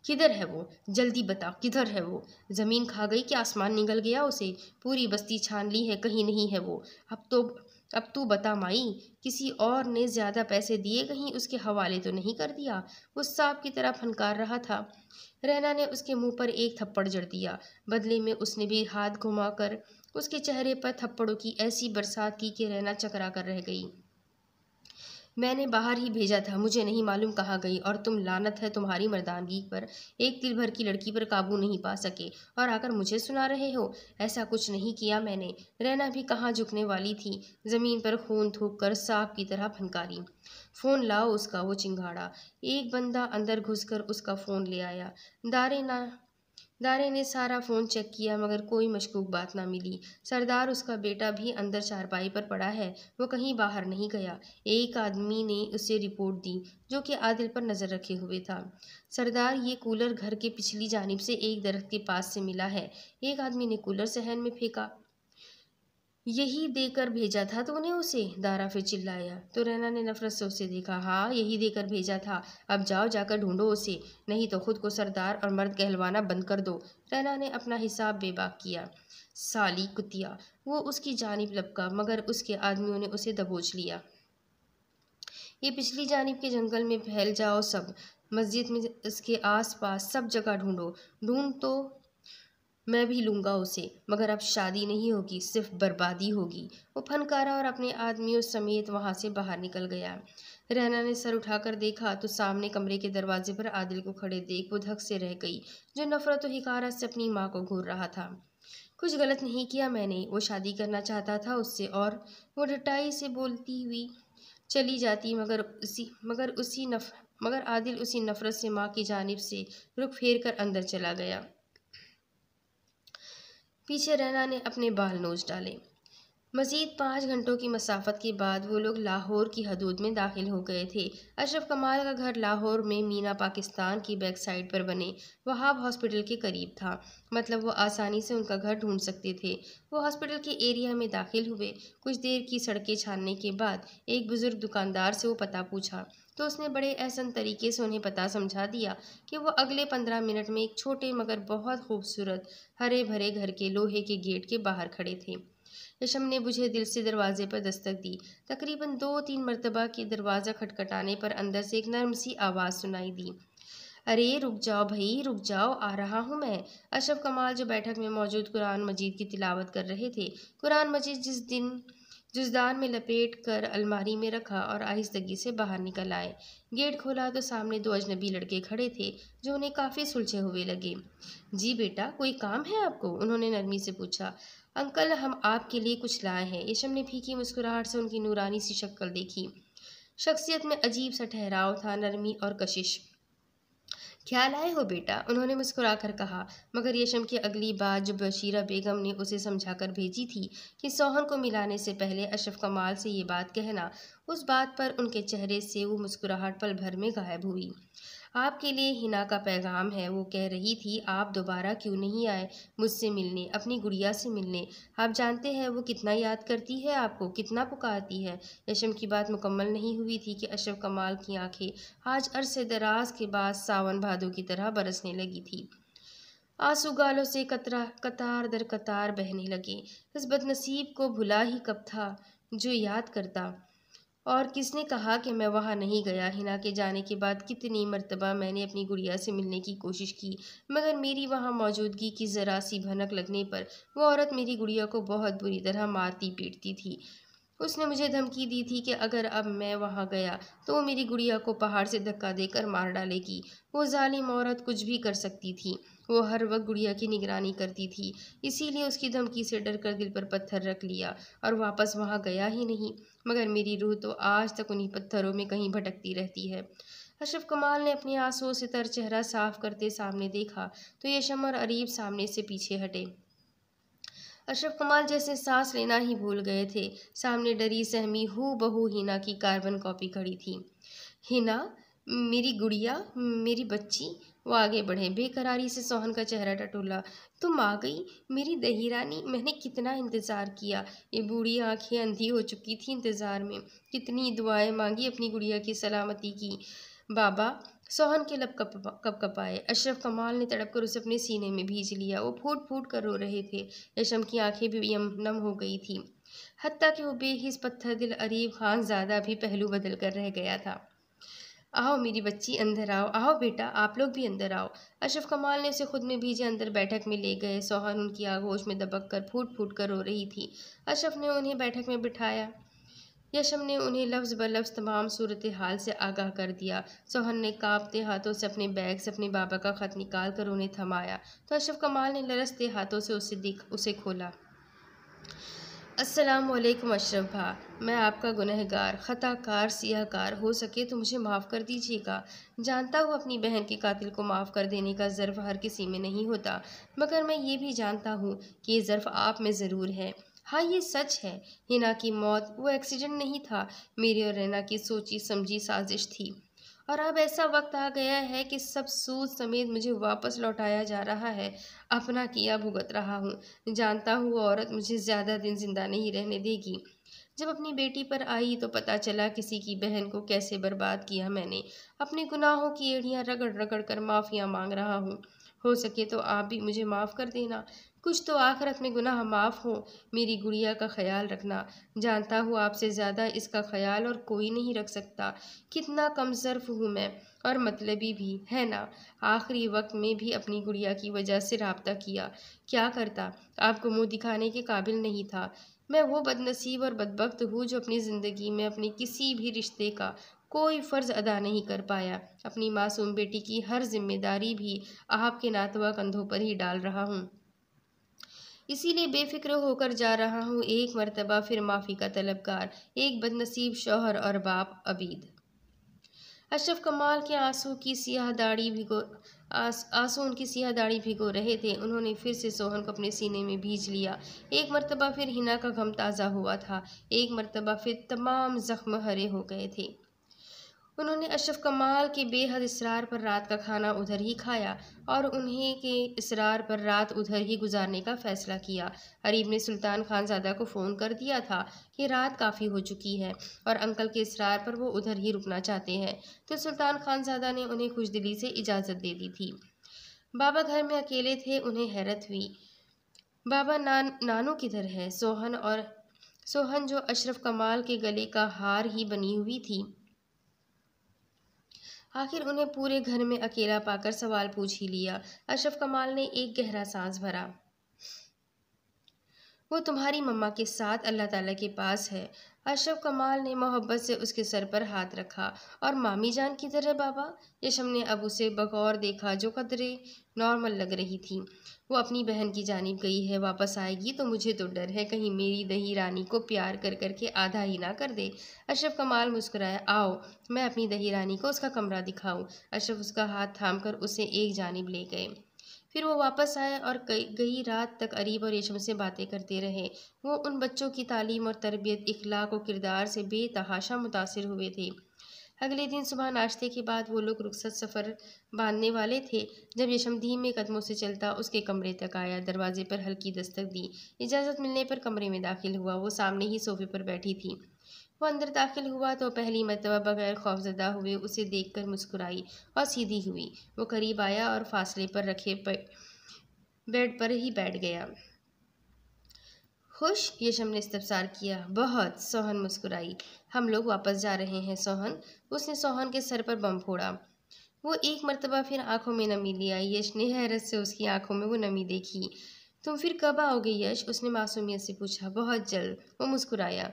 किधर है वो? जल्दी बता, किधर है वो? ज़मीन खा गई कि आसमान निगल गया उसे? पूरी बस्ती छान ली है, कहीं नहीं है वो। अब तू बता माई, किसी और ने ज़्यादा पैसे दिए, कहीं उसके हवाले तो नहीं कर दिया? वो सांप की तरह फनकार रहा था। रैना ने उसके मुंह पर एक थप्पड़ जड़ दिया। बदले में उसने भी हाथ घुमाकर उसके चेहरे पर थप्पड़ों की ऐसी बरसात की कि रैना चकरा कर रह गई। मैंने बाहर ही भेजा था, मुझे नहीं मालूम कहाँ गई, और तुम, लानत है तुम्हारी मर्दानगी पर, एक तिल भर की लड़की पर काबू नहीं पा सके और आकर मुझे सुना रहे हो? ऐसा कुछ नहीं किया मैंने। रैना भी कहाँ झुकने वाली थी, ज़मीन पर खून थूक कर सांप की तरह फनकारी। फ़ोन लाओ उसका, वो चिंगाड़ा। एक बंदा अंदर घुसकर उसका फ़ोन ले आया। दारे ने सारा फ़ोन चेक किया मगर कोई मशकूक बात ना मिली। सरदार, उसका बेटा भी अंदर चारपाई पर पड़ा है, वो कहीं बाहर नहीं गया। एक आदमी ने उसे रिपोर्ट दी जो कि आदिल पर नज़र रखे हुए था। सरदार, ये कूलर घर के पिछली जानिब से एक दरख्त के पास से मिला है। एक आदमी ने कूलर सहन में फेंका। यही देकर भेजा था तूने उसे? दारा फिर चिल्लाया तो रैना ने नफरत से उसे देखा। हाँ, यही देकर भेजा था। अब जाओ, जाकर ढूंढो उसे, नहीं तो खुद को सरदार और मर्द कहलवाना बंद कर दो। रैना ने अपना हिसाब बेबाक किया। साली कुतिया, वो उसकी जानिब लपका मगर उसके आदमियों ने उसे दबोच लिया। ये पिछली जानिब के जंगल में फैल जाओ सब, मस्जिद में, इसके आस पास सब जगह ढूंढो। ढूंढ तो मैं भी लूँगा उसे, मगर अब शादी नहीं होगी, सिर्फ बर्बादी होगी। वो फनकारा और अपने आदमियों समेत वहाँ से बाहर निकल गया। रैना ने सर उठाकर देखा तो सामने कमरे के दरवाजे पर आदिल को खड़े देख वो धक से रह गई, जो नफरत और हिकारत से अपनी माँ को घूर रहा था। कुछ गलत नहीं किया मैंने, वो शादी करना चाहता था उससे, और वो डटाई से बोलती हुई चली जाती मगर आदिल उसी नफरत से माँ की जानिब से रुख फेर कर अंदर चला गया। पीछे रैना ने अपने बाल नोच डाले। मज़ीद 5 घंटों की मसाफत के बाद वो लोग लाहौर की हदूद में दाखिल हो गए थे। अशरफ कमाल का घर लाहौर में मीना पाकिस्तान की बैक साइड पर बने वहाब हॉस्पिटल के करीब था। मतलब वो आसानी से उनका घर ढूंढ सकते थे। वो हॉस्पिटल के एरिया में दाखिल हुए। कुछ देर की सड़कें छानने के बाद एक बुज़ुर्ग दुकानदार से वो पता पूछा तो उसने बड़े एहसन तरीके से उन्हें पता समझा दिया कि वो अगले 15 मिनट में एक छोटे मगर बहुत खूबसूरत हरे भरे घर के लोहे के गेट के बाहर खड़े थे। यशम ने बुझे दिल से दरवाजे पर दस्तक दी। तकरीबन 2-3 मरतबा के दरवाज़ा खटखटाने पर अंदर से एक नर्म सी आवाज़ सुनाई दी। अरे रुक जाओ भाई, रुक जाओ, आ रहा हूँ मैं। अशरफ कमाल जो बैठक में मौजूद कुरान मजीद की तिलावत कर रहे थे, कुरान मजीद जिस दिन जुज़दान में लपेट कर अलमारी में रखा और आहिस्तगी से बाहर निकल आए। गेट खोला तो सामने 2 अजनबी लड़के खड़े थे जो उन्हें काफ़ी सुलझे हुए लगे। जी बेटा, कोई काम है आपको? उन्होंने नरमी से पूछा। अंकल, हम आपके लिए कुछ लाए हैं। यशम ने फीकी मुस्कुराहट से उनकी नूरानी सी शक्ल देखी। शख्सियत में अजीब सा ठहराव था, नरमी और कशिश। क्या लाए हो बेटा? उन्होंने मुस्कुराकर कहा। मगर यशम की अगली बात जो बशीरा बेगम ने उसे समझाकर भेजी थी कि सोहन को मिलाने से पहले अशरफ कमाल से ये बात कहना, उस बात पर उनके चेहरे से वो मुस्कुराहट पल भर में गायब हुई। आपके लिए हिना का पैगाम है। वो कह रही थी आप दोबारा क्यों नहीं आए मुझसे मिलने, अपनी गुड़िया से मिलने। आप जानते हैं वो कितना याद करती है आपको, कितना पुकारती है। यशम की बात मुकम्मल नहीं हुई थी कि अशरफ कमाल की आंखें आज अरसे दराज के बाद सावन भादों की तरह बरसने लगी थी। आंसू गालों से कतार दर कतार बहने लगे। इस बदनसीब को भुला ही कब था जो याद करता। और किसने कहा कि मैं वहाँ नहीं गया? हिना के जाने के बाद कितनी मर्तबा मैंने अपनी गुड़िया से मिलने की कोशिश की, मगर मेरी वहाँ मौजूदगी की ज़रा सी भनक लगने पर वो औरत मेरी गुड़िया को बहुत बुरी तरह मारती पीटती थी। उसने मुझे धमकी दी थी कि अगर अब मैं वहाँ गया तो वो मेरी गुड़िया को पहाड़ से धक्का देकर मार डालेगी। वो जालिम औरत कुछ भी कर सकती थी। वो हर वक्त गुड़िया की निगरानी करती थी। इसीलिए उसकी धमकी से डर कर दिल पर पत्थर रख लिया और वापस वहाँ गया ही नहीं। मगर मेरी रूह तो आज तक उन्हीं पत्थरों में कहीं भटकती रहती है। अशरफ कमाल ने अपने आंसुओं से तर चेहरा साफ करते सामने देखा तो यशम और अरीब सामने से पीछे हटे। अशरफ कमाल जैसे सांस लेना ही भूल गए थे। सामने डरी सहमी हू बहू हिना की कार्बन कॉपी खड़ी थी। हिना, मेरी गुड़िया, मेरी बच्ची। वो आगे बढ़े। बेकरारी से सोहन का चेहरा टटोला। तुम आ गई मेरी दही रानी, मैंने कितना इंतज़ार किया। ये बूढ़ी आंखें अंधी हो चुकी थी इंतज़ार में। कितनी दुआएं मांगी अपनी गुड़िया की सलामती की। बाबा, सोहन के लब कपकपाए। अशरफ कमाल ने तड़प कर उसे अपने सीने में भींच लिया। वो फूट फूट कर रो रहे थे। यशम की आंखें भी नम हो गई थी। हत्ता कि वो बेहिस पत्थर दिल अरीब खान ज़्यादा भी पहलू बदल कर रह गया था। आओ मेरी बच्ची, अंदर आओ। आओ बेटा, आप लोग भी अंदर आओ। अशरफ कमाल ने उसे खुद में भीजे अंदर बैठक में ले गए। सोहन उनकी आगोश में दबक कर फूट फूट कर रो रही थी। अशरफ ने उन्हें बैठक में बिठाया। यशम ने उन्हें लफ्ज़ ब लफ्ज़ तमाम सूरत हाल से आगाह कर दिया। सोहन ने कांपते हाथों से अपने बैग से अपने बाबा का ख़त निकाल कर उन्हें थमाया तो अशरफ कमाल ने लरसते हाथों से उसे खोला। अस्सलामुअलैकुम अशरफ भा, मैं आपका गुनहगार, ख़ताकार, सियाहकार, हो सके तो मुझे माफ़ कर दीजिएगा। जानता हूँ अपनी बहन के कातिल को माफ़ कर देने का ज़र्फ़ हर किसी में नहीं होता, मगर मैं ये भी जानता हूँ कि ये ज़र्फ़ आप में ज़रूर है। हाँ, ये सच है। हिना की मौत वो एक्सीडेंट नहीं था, मेरी और रैना की सोची समझी साजिश थी। और अब ऐसा वक्त आ गया है कि सब सूद समेत मुझे वापस लौटाया जा रहा है। अपना किया भुगत रहा हूँ। जानता हूँ वो औरत मुझे ज़्यादा दिन जिंदा नहीं रहने देगी। जब अपनी बेटी पर आई तो पता चला किसी की बहन को कैसे बर्बाद किया मैंने। अपने गुनाहों की एड़ियाँ रगड़ रगड़ कर माफ़िया मांग रहा हूँ। हो सके तो आप भी मुझे माफ़ कर देना। कुछ तो आखिरत में गुनाह माफ़ हो। मेरी गुड़िया का ख्याल रखना। जानता हूँ आपसे ज़्यादा इसका ख्याल और कोई नहीं रख सकता। कितना कमज़र्फ़ हूँ मैं, और मतलबी भी है ना। आखिरी वक्त में भी अपनी गुड़िया की वजह से राब्ता किया। क्या करता, आपको मुंह दिखाने के काबिल नहीं था। मैं वो बदनसीब और बदबख्त हूँ जो अपनी ज़िंदगी में अपने किसी भी रिश्ते का कोई फ़र्ज़ अदा नहीं कर पाया। अपनी मासूम बेटी की हर जिम्मेदारी भी आपके नातवा कंधों पर ही डाल रहा हूँ। इसीलिए बेफिक्र होकर जा रहा हूँ, एक मर्तबा फिर माफ़ी का तलबगार, एक बदनसीब शौहर और बाप अबीद। अशरफ कमाल के आंसू उनकी सियाह दाढ़ी भिगो रहे थे। उन्होंने फिर से सोहन को अपने सीने में भींच लिया। एक मर्तबा फिर हिना का गम ताज़ा हुआ था, एक मर्तबा फिर तमाम जख्म हरे हो गए थे। उन्होंने अशरफ कमाल के बेहद इसरार पर रात का खाना उधर ही खाया और उन्हें के इसरार पर रात उधर ही गुजारने का फैसला किया। अरीब ने सुल्तान खानज़ादा को फ़ोन कर दिया था कि रात काफ़ी हो चुकी है और अंकल के इसरार पर वो उधर ही रुकना चाहते हैं, तो सुल्तान खानज़ादा ने उन्हें खुशदिली से इजाज़त दे दी थी। बाबा घर में अकेले थे। उन्हें हैरत हुई, बाबा नानू किधर है? सोहन जो अशरफ कमाल के गले का हार ही बनी हुई थी, आखिर उन्हें पूरे घर में अकेला पाकर सवाल पूछ ही लिया। अशरफ कमाल ने एक गहरा सांस भरा। वो तुम्हारी मम्मा के साथ अल्लाह ताला के पास है। अशरफ कमाल ने मोहब्बत से उसके सर पर हाथ रखा। और मामी जान किधर है बाबा? यशम ने अब उसे बगौर देखा, जो कदरे नॉर्मल लग रही थी। वो अपनी बहन की जानिब गई है, वापस आएगी तो मुझे तो डर है कहीं मेरी दही रानी को प्यार कर करके आधा ही ना कर दे। अशरफ कमाल मुस्कुराया। आओ मैं अपनी दही रानी को उसका कमरा दिखाऊं। अशरफ उसका हाथ थामकर उसे एक जानिब ले गए। फिर वो वापस आए और गई रात तक अरीब और रेशम से बातें करते रहे। वो उन बच्चों की तालीम और तरबियत, इखलाक और किरदार से बेतहाशा मुतासिर हुए थे। अगले दिन सुबह नाश्ते के बाद वो लोग रुखसत सफ़र बांधने वाले थे जब रेशम धीमे कदमों से चलता उसके कमरे तक आया। दरवाजे पर हल्की दस्तक दी। इजाज़त मिलने पर कमरे में दाखिल हुआ। वो सामने ही सोफे पर बैठी थी। वो अंदर दाखिल हुआ तो पहली मर्तबा बगैर खौफजदा हुए उसे देखकर मुस्कुराई और सीधी हुई। वो करीब आया और फासले पर रखे बेड पर ही बैठ गया। खुश? यशम ने इस्तफसार किया। बहुत। सोहन मुस्कुराई। हम लोग वापस जा रहे हैं सोहन। उसने सोहन के सर पर बम फोड़ा। वो एक मर्तबा फिर आंखों में नमी ले आई। यश ने हैरत से उसकी आंखों में वो नमी देखी। तुम फिर कब आओगे यश? उसने मासूमियत से पूछा। बहुत जल्द। वो मुस्कुराया।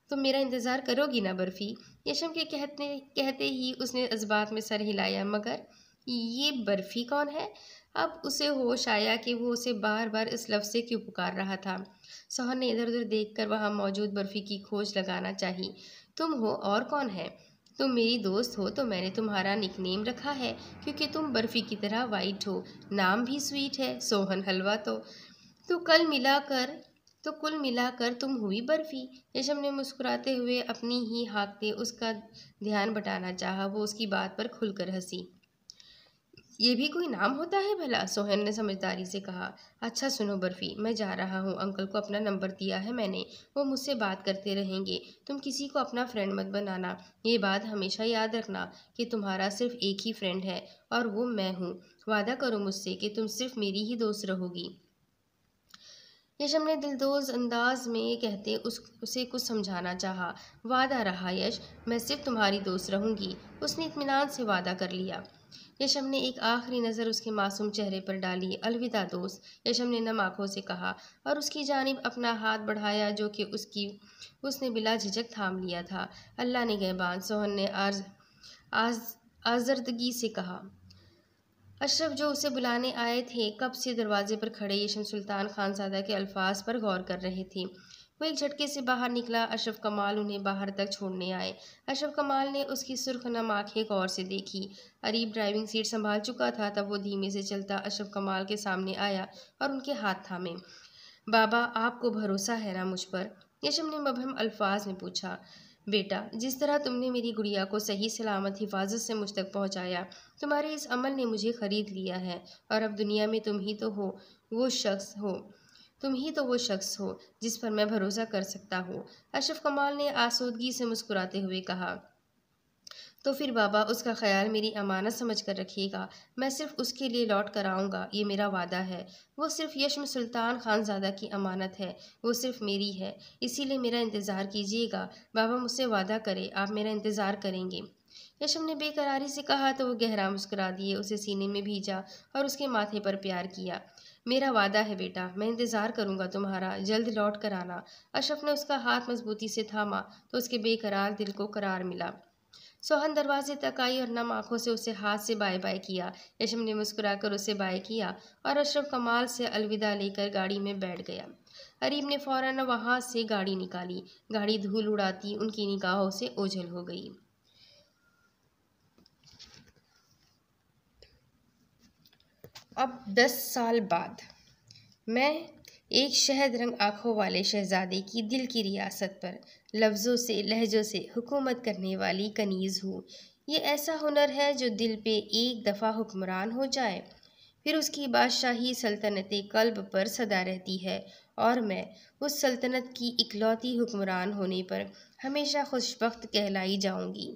तुम मेरा इंतज़ार करोगी ना बर्फ़ी? यशम के कहते ही उसने इस्बात में सर हिलाया। मगर ये बर्फ़ी कौन है? अब उसे होश आया कि वो उसे बार बार इस लफ्ज़ से क्यों पुकार रहा था। सोहन ने इधर उधर देखकर वहाँ मौजूद बर्फ़ी की खोज लगाना चाही। तुम हो और कौन है? तुम मेरी दोस्त हो तो मैंने तुम्हारा निकनेम रखा है क्योंकि तुम बर्फ़ी की तरह वाइट हो। नाम भी स्वीट है, सोहन हलवा। तो कुल मिलाकर तुम हुई बर्फ़ी। यशम ने मुस्कुराते हुए अपनी ही हाँकते उसका ध्यान बटाना चाहा। वो उसकी बात पर खुलकर हंसी। ये भी कोई नाम होता है भला? सोहन ने समझदारी से कहा। अच्छा सुनो बर्फ़ी, मैं जा रहा हूँ। अंकल को अपना नंबर दिया है मैंने, वो मुझसे बात करते रहेंगे। तुम किसी को अपना फ्रेंड मत बनाना। ये बात हमेशा याद रखना कि तुम्हारा सिर्फ एक ही फ्रेंड है और वो मैं हूँ। वादा करो मुझसे कि तुम सिर्फ मेरी ही दोस्त रहोगी। यशम ने दिलदोज अंदाज में कहते उसे कुछ समझाना चाहा। वादा रहा यश, मैं सिर्फ तुम्हारी दोस्त रहूंगी। उसने इत्मीनान से वादा कर लिया। यशम ने एक आखिरी नज़र उसके मासूम चेहरे पर डाली। अलविदा दोस्त, यशम ने नम आँखों से कहा और उसकी जानिब अपना हाथ बढ़ाया जो कि उसने बिला झिझक थाम लिया था। अल्लाह ने गहबान, सोहन ने आजर्दगी से कहा। अशरफ जो उसे बुलाने आए थे कब से दरवाजे पर खड़े यशम सुल्तान खानज़ादा के अल्फाज पर गौर कर रहे थे। वो एक झटके से बाहर निकला। अशरफ कमाल उन्हें बाहर तक छोड़ने आए। अशरफ कमाल ने उसकी सुर्ख नम आंखें गौर से देखी। अरीब ड्राइविंग सीट संभाल चुका था तब वो धीमे से चलता अशरफ कमाल के सामने आया और उनके हाथ थामे। बाबा, आपको भरोसा है ना मुझ पर? यशम ने मबहम अल्फाज में पूछा। बेटा, जिस तरह तुमने मेरी गुड़िया को सही सलामत हिफाजत से मुझ तक पहुँचाया, तुम्हारे इस अमल ने मुझे ख़रीद लिया है और अब दुनिया में तुम ही तो वो शख्स हो जिस पर मैं भरोसा कर सकता हूँ। अशरफ कमाल ने आसूदगी से मुस्कुराते हुए कहा। तो फिर बाबा, उसका ख्याल मेरी अमानत समझ कर रखिएगा। मैं सिर्फ उसके लिए लौट कर आऊँगा, ये मेरा वादा है। वो सिर्फ यशम सुल्तान खानज़ादा की अमानत है, वो सिर्फ मेरी है। इसीलिए मेरा इंतज़ार कीजिएगा। बाबा मुझसे वादा करे, आप मेरा इंतज़ार करेंगे। यशम ने बेकरारी से कहा तो वो गहरा मुस्कुरा दिए, उसे सीने में भीजा और उसके माथे पर प्यार किया। मेरा वादा है बेटा, मैं इंतज़ार करूँगा तुम्हारा, जल्द लौट कर आना। अशरफ ने उसका हाथ मजबूती से थामा तो उसके बेकरार दिल को करार मिला। सोहन दरवाजे तक आई और नम आंखों से उसे हाथ से बाय बाय किया। यशम ने मुस्कुराकर उसे बाय किया और अशरफ कमाल से अलविदा लेकर गाड़ी में बैठ गया। अरीब ने फौरन वहां से गाड़ी निकाली। गाड़ी धूल उड़ाती उनकी निगाहों से ओझल हो गई। अब 10 साल बाद मैं एक शहद रंग आँखों वाले शहजादे की दिल की रियासत पर लफ्ज़ों से लहजों से हुकूमत करने वाली कनीज़ हूँ। ये ऐसा हुनर है जो दिल पे एक दफ़ा हुक्मरान हो जाए फिर उसकी बादशाही सल्तनत कल्ब पर सदा रहती है, और मैं उस सल्तनत की इकलौती हुक्मरान होने पर हमेशा खुशबख्त कहलाई जाऊंगी।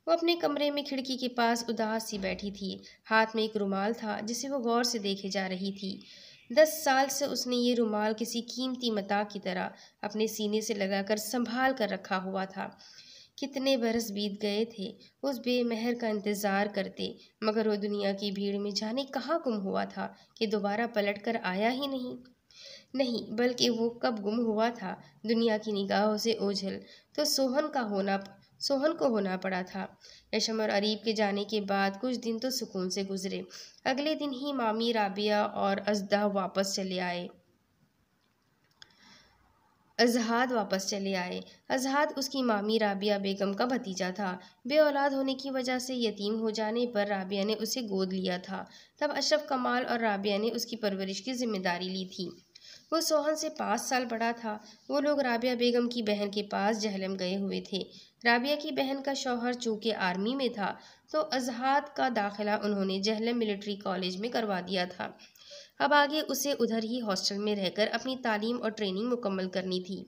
वो अपने कमरे में खिड़की के पास उदास सी बैठी थी। हाथ में एक रुमाल था जिसे वो गौर से देखे जा रही थी। 10 साल से उसने ये रुमाल किसी कीमती मता की तरह अपने सीने से लगाकर संभाल कर रखा हुआ था। कितने बरस बीत गए थे उस बेमहर का इंतज़ार करते, मगर वो दुनिया की भीड़ में जाने कहाँ गुम हुआ था कि दोबारा पलट कर आया ही नहीं। नहीं, बल्कि वो कब गुम हुआ था, दुनिया की निगाहों से ओझल, तो सोहन को होना पड़ा था। यशम और अरीब के जाने के बाद कुछ दिन तो सुकून से गुजरे। अगले दिन ही मामी राबिया और अजहाद वापस चले आए। अजहाद उसकी मामी राबिया बेगम का भतीजा था। बे औलाद होने की वजह से यतीम हो जाने पर राबिया ने उसे गोद लिया था। तब अशरफ कमाल और राबिया ने उसकी परवरिश की जिम्मेदारी ली थी। वो सोहन से 5 साल बड़ा था। वो लोग राबिया बेगम की बहन के पास जहलम गए हुए थे। राबिया की बहन का शौहर चूँकि आर्मी में था, तो अजहाद का दाखिला उन्होंने जहलम मिलिट्री कॉलेज में करवा दिया था। अब आगे उसे उधर ही हॉस्टल में रहकर अपनी तालीम और ट्रेनिंग मुकम्मल करनी थी।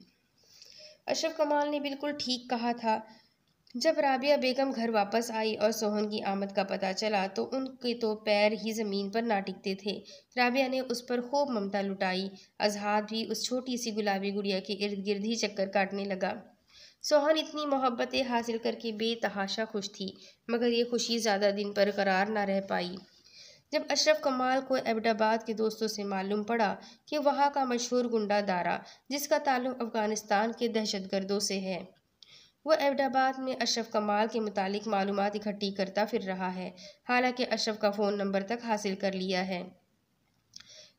अशरफ कमाल ने बिल्कुल ठीक कहा था। जब राबिया बेगम घर वापस आई और सोहन की आमद का पता चला तो उनके तो पैर ही ज़मीन पर ना टिकते थे। राबिया ने उस पर खूब ममता लुटाई। अजहाद भी उस छोटी सी गुलाबी गुड़िया के इर्द गिर्द ही चक्कर काटने लगा। सोहन इतनी मोहब्बतें हासिल करके बेतहाशा खुश थी, मगर ये खुशी ज़्यादा दिन बरकरार ना रह पाई। जब अशरफ कमाल को एबटाबाद के दोस्तों से मालूम पड़ा कि वहाँ का मशहूर गुंडा दारा, जिसका ताल्लुक अफ़गानिस्तान के दहशतगर्दों से है, वो एबटाबाद में अशरफ कमाल के मुतालिक मालूमात इकट्ठी करता फिर रहा है। हालांकि अशरफ का फ़ोन नंबर तक हासिल कर लिया है।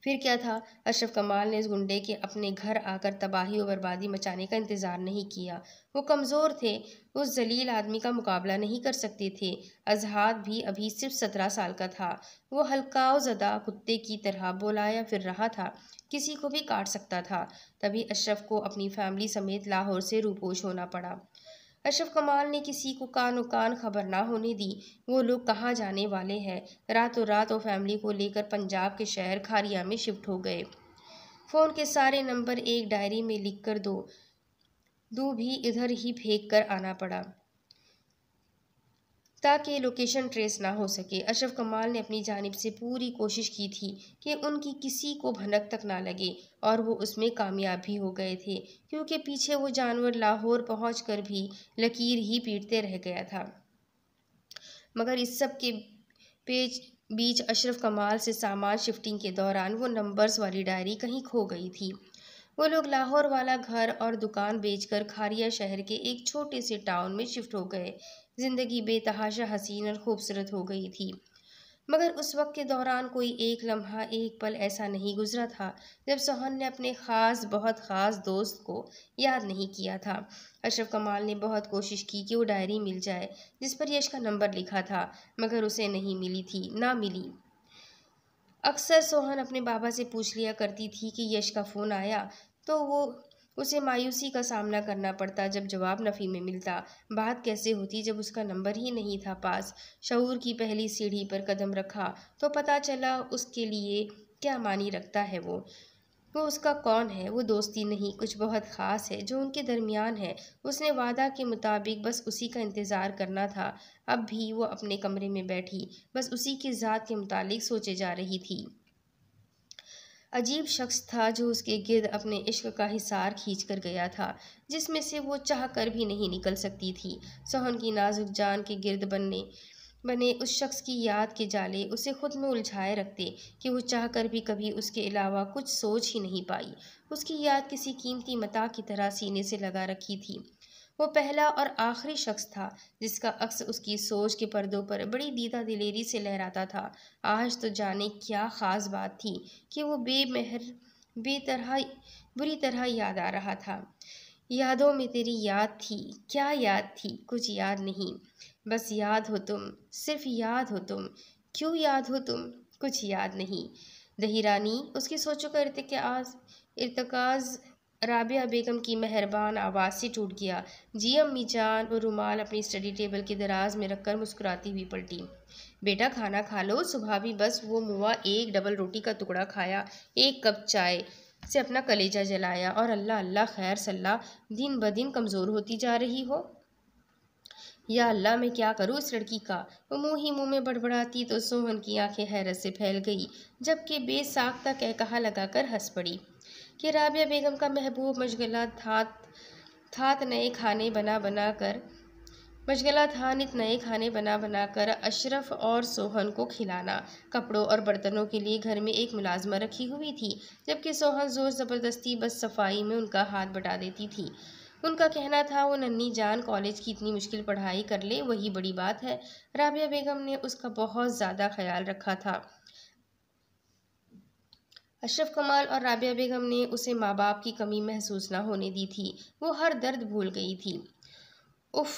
फिर क्या था, अशरफ कमाल ने इस गुंडे के अपने घर आकर तबाही और बर्बादी मचाने का इंतज़ार नहीं किया। वो कमज़ोर थे, उस जलील आदमी का मुकाबला नहीं कर सकते थे। अजहाद भी अभी सिर्फ 17 साल का था। वो हल्काव ज़दा कुत्ते की तरह बोलाया फिर रहा था, किसी को भी काट सकता था। तभी अशरफ को अपनी फैमिली समेत लाहौर से रूपोश होना पड़ा। अशरफ कमाल ने किसी को कानो कान खबर ना होने दी वो लोग कहाँ जाने वाले हैं। रातों रात वो फैमिली को लेकर पंजाब के शहर खारिया में शिफ्ट हो गए। फ़ोन के सारे नंबर एक डायरी में लिख कर दो भी इधर ही फेंक कर आना पड़ा ताकि लोकेशन ट्रेस ना हो सके। अशरफ कमाल ने अपनी जानिब से पूरी कोशिश की थी कि उनकी किसी को भनक तक ना लगे, और वो उसमें कामयाब भी हो गए थे, क्योंकि पीछे वो जानवर लाहौर पहुंचकर भी लकीर ही पीटते रह गया था। मगर इस सब के पेच बीच अशरफ कमाल से सामान शिफ्टिंग के दौरान वो नंबर्स वाली डायरी कहीं खो गई थी। वो लोग लाहौर वाला घर और दुकान बेचकर खारिया शहर के एक छोटे से टाउन में शिफ्ट हो गए। जिंदगी बेतहाशा हसीन और खूबसूरत हो गई थी, मगर उस वक्त के दौरान कोई एक लम्हा एक पल ऐसा नहीं गुजरा था जब सोहन ने अपने बहुत ख़ास दोस्त को याद नहीं किया था। अशरफ कमाल ने बहुत कोशिश की कि वो डायरी मिल जाए जिस पर यश का नंबर लिखा था, मगर उसे नहीं मिली थी, ना मिली। अक्सर सोहन अपने बाबा से पूछ लिया करती थी कि यश का फ़ोन आया, तो वो उसे मायूसी का सामना करना पड़ता जब जवाब नफ़ी में मिलता। बात कैसे होती जब उसका नंबर ही नहीं था पास। शऊर की पहली सीढ़ी पर कदम रखा तो पता चला उसके लिए क्या मानी रखता है वो उसका कौन है। वो दोस्ती नहीं, कुछ बहुत ख़ास है जो उनके दरमियान है। उसने वादा के मुताबिक बस उसी का इंतज़ार करना था। अब भी वो अपने कमरे में बैठी बस उसी की ज़ात के मुतालिक सोचे जा रही थी। अजीब शख्स था जो उसके गिर्द अपने इश्क का हिसार खींच कर गया था, जिसमें से वो चाह कर भी नहीं निकल सकती थी। सोहन की नाजुक जान के गिर्द बने उस शख्स की याद के जाले उसे खुद में उलझाए रखते कि वो चाह कर भी कभी उसके अलावा कुछ सोच ही नहीं पाई। उसकी याद किसी कीमती मता की तरह सीने से लगा रखी थी। वो पहला और आखिरी शख्स था जिसका अक्स उसकी सोच के पर्दों पर बड़ी दीदा दिलेरी से लहराता था। आज तो जाने क्या ख़ास बात थी कि वो बेतरह बुरी तरह याद आ रहा था। यादों में तेरी याद थी, क्या याद थी, कुछ याद नहीं, बस याद हो तुम, सिर्फ याद हो तुम। क्यों याद हो तुम, कुछ याद नहीं। दहीरानी, उसकी सोचों का इर्तकाज राबिया बेगम की मेहरबान आवाज़ से टूट गया। जी अम्मी जान, और रुमाल अपनी स्टडी टेबल के दराज में रखकर मुस्कुराती हुई पलटी। बेटा खाना खा लो, सुबह भी बस वो मुआ एक डबल रोटी का टुकड़ा खाया, एक कप चाय से अपना कलेजा जलाया, और अल्लाह अल्लाह खैर सल्लाह, दिन ब दिन कमज़ोर होती जा रही हो। या अल्लाह, मैं क्या करूँ इस लड़की का। वो मुंह ही मुंह में बड़बड़ाती तो सोहन की आंखें हैरत से फैल गई, जबकि बेसाख्ता कहकहा लगाकर हंस पड़ी कि राबिया बेगम का महबूब मशगला था नित नए खाने बना बना कर अशरफ और सोहन को खिलाना। कपड़ों और बर्तनों के लिए घर में एक मुलाजमा रखी हुई थी, जबकि सोहन जोर ज़बरदस्ती बस सफाई में उनका हाथ बटा देती थी। उनका कहना था वो नन्ही जान कॉलेज की इतनी मुश्किल पढ़ाई कर ले वही बड़ी बात है। राबिया बेगम ने उसका बहुत ज़्यादा ख्याल रखा था। अशरफ कमाल और राबिया बेगम ने उसे माँ बाप की कमी महसूस न होने दी थी। वो हर दर्द भूल गई थी। उफ,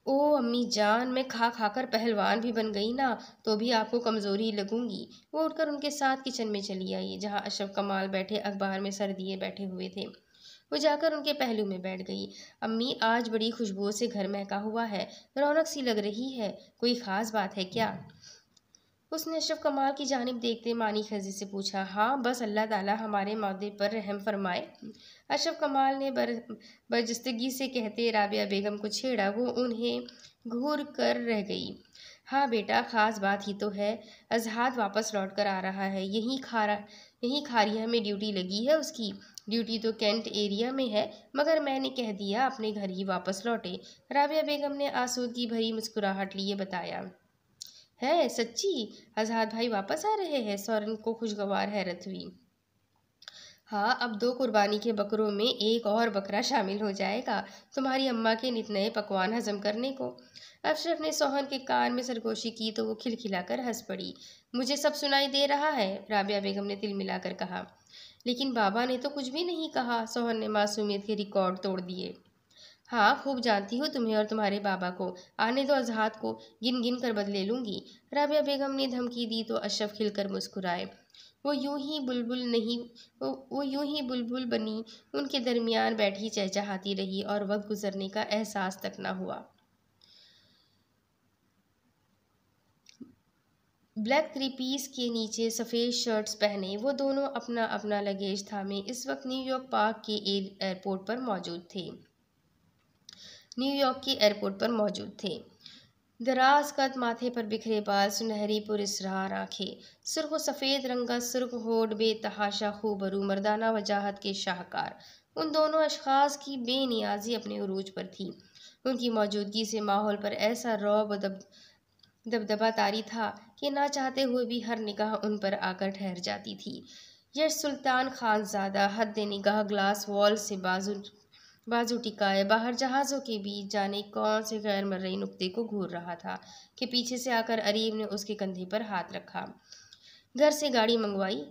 ओ अम्मी जान, मैं खा खाकर पहलवान भी बन गई ना, तो भी आपको कमज़ोरी लगूंगी। वो उठकर उनके साथ किचन में चली आई, जहाँ अशरफ कमाल बैठे अखबार में सर दिए बैठे हुए थे। वो जाकर उनके पहलू में बैठ गई। अम्मी, आज बड़ी खुशबू से घर महका हुआ है, रौनक सी लग रही है, कोई ख़ास बात है क्या? उसने अशरफ कमाल की जानिब देखते मानी खजी से पूछा। हाँ, बस अल्लाह ताला हमारे मादे पर रहम फरमाए। अशरफ कमाल ने बरजस्तगी से कहते राबिया बेगम को छेड़ा। वो उन्हें घूर कर रह गई। हाँ बेटा, ख़ास बात ही तो है। अजहाद वापस लौट कर आ रहा है। यहीं खारिया में ड्यूटी लगी है उसकी। ड्यूटी तो कैंट एरिया में है, मगर मैंने कह दिया अपने घर ही वापस लौटे। राबिया बेगम ने आसूदगी भरी मुस्कुराहट लिए बताया। है सच्ची? आज़ाद भाई वापस आ रहे हैं? सौरन को खुशगवार हैरत हुई। हाँ, अब 2 कुर्बानी के बकरों में एक और बकरा शामिल हो जाएगा, तुम्हारी अम्मा के नित नए पकवान हजम करने को। अशरफ ने सोहन के कान में सरगोशी की तो वो खिलखिलाकर हंस पड़ी। मुझे सब सुनाई दे रहा है, राबिया बेगम ने तिल मिलाकर कहा। लेकिन बाबा ने तो कुछ भी नहीं कहा, सोहन ने मासूमियत के रिकॉर्ड तोड़ दिए। हाँ, खूब जानती हूँ तुम्हें और तुम्हारे बाबा को। आने दो अजहाद को, गिन गिन कर बदले लूंगी। राबिया बेगम ने धमकी दी तो अशरफ खिलकर मुस्कुराए। वो यूं ही बुलबुल नहीं वो यूं ही बुलबुल बनी उनके दरमियान बैठी चहचहाती रही, और वक्त गुजरने का एहसास तक न हुआ। ब्लैक 3 पीस के नीचे सफ़ेद शर्ट्स पहने वो दोनों अपना अपना लगेज थामे इस वक्त न्यूयॉर्क पार्क के एयरपोर्ट पर मौजूद थे। दराज कद, माथे पर बिखरे बाल, सुनहरी पुरस्रार आंखें, सुर्ख सफ़ेद रंग का सुर्ख होठ, बेतहाशा खूबरू मर्दाना वजाहत के शाहकार। उन दोनों अशखास की बेनियाजी अपने उरूज पर थी। उनकी मौजूदगी से माहौल पर ऐसा रौब दबदबा तारी था कि ना चाहते हुए भी हर निगाह उन पर आकर ठहर जाती थी। यश सुल्तान खानजादा हद निगाह ग्लास वॉल से बाजू टिकाए बाहर जहाज़ों के बीच जाने कौन से गैर मर्रई नुक्ते को घूर रहा था कि पीछे से आकर अरीब ने उसके कंधे पर हाथ रखा। घर से गाड़ी मंगवाई?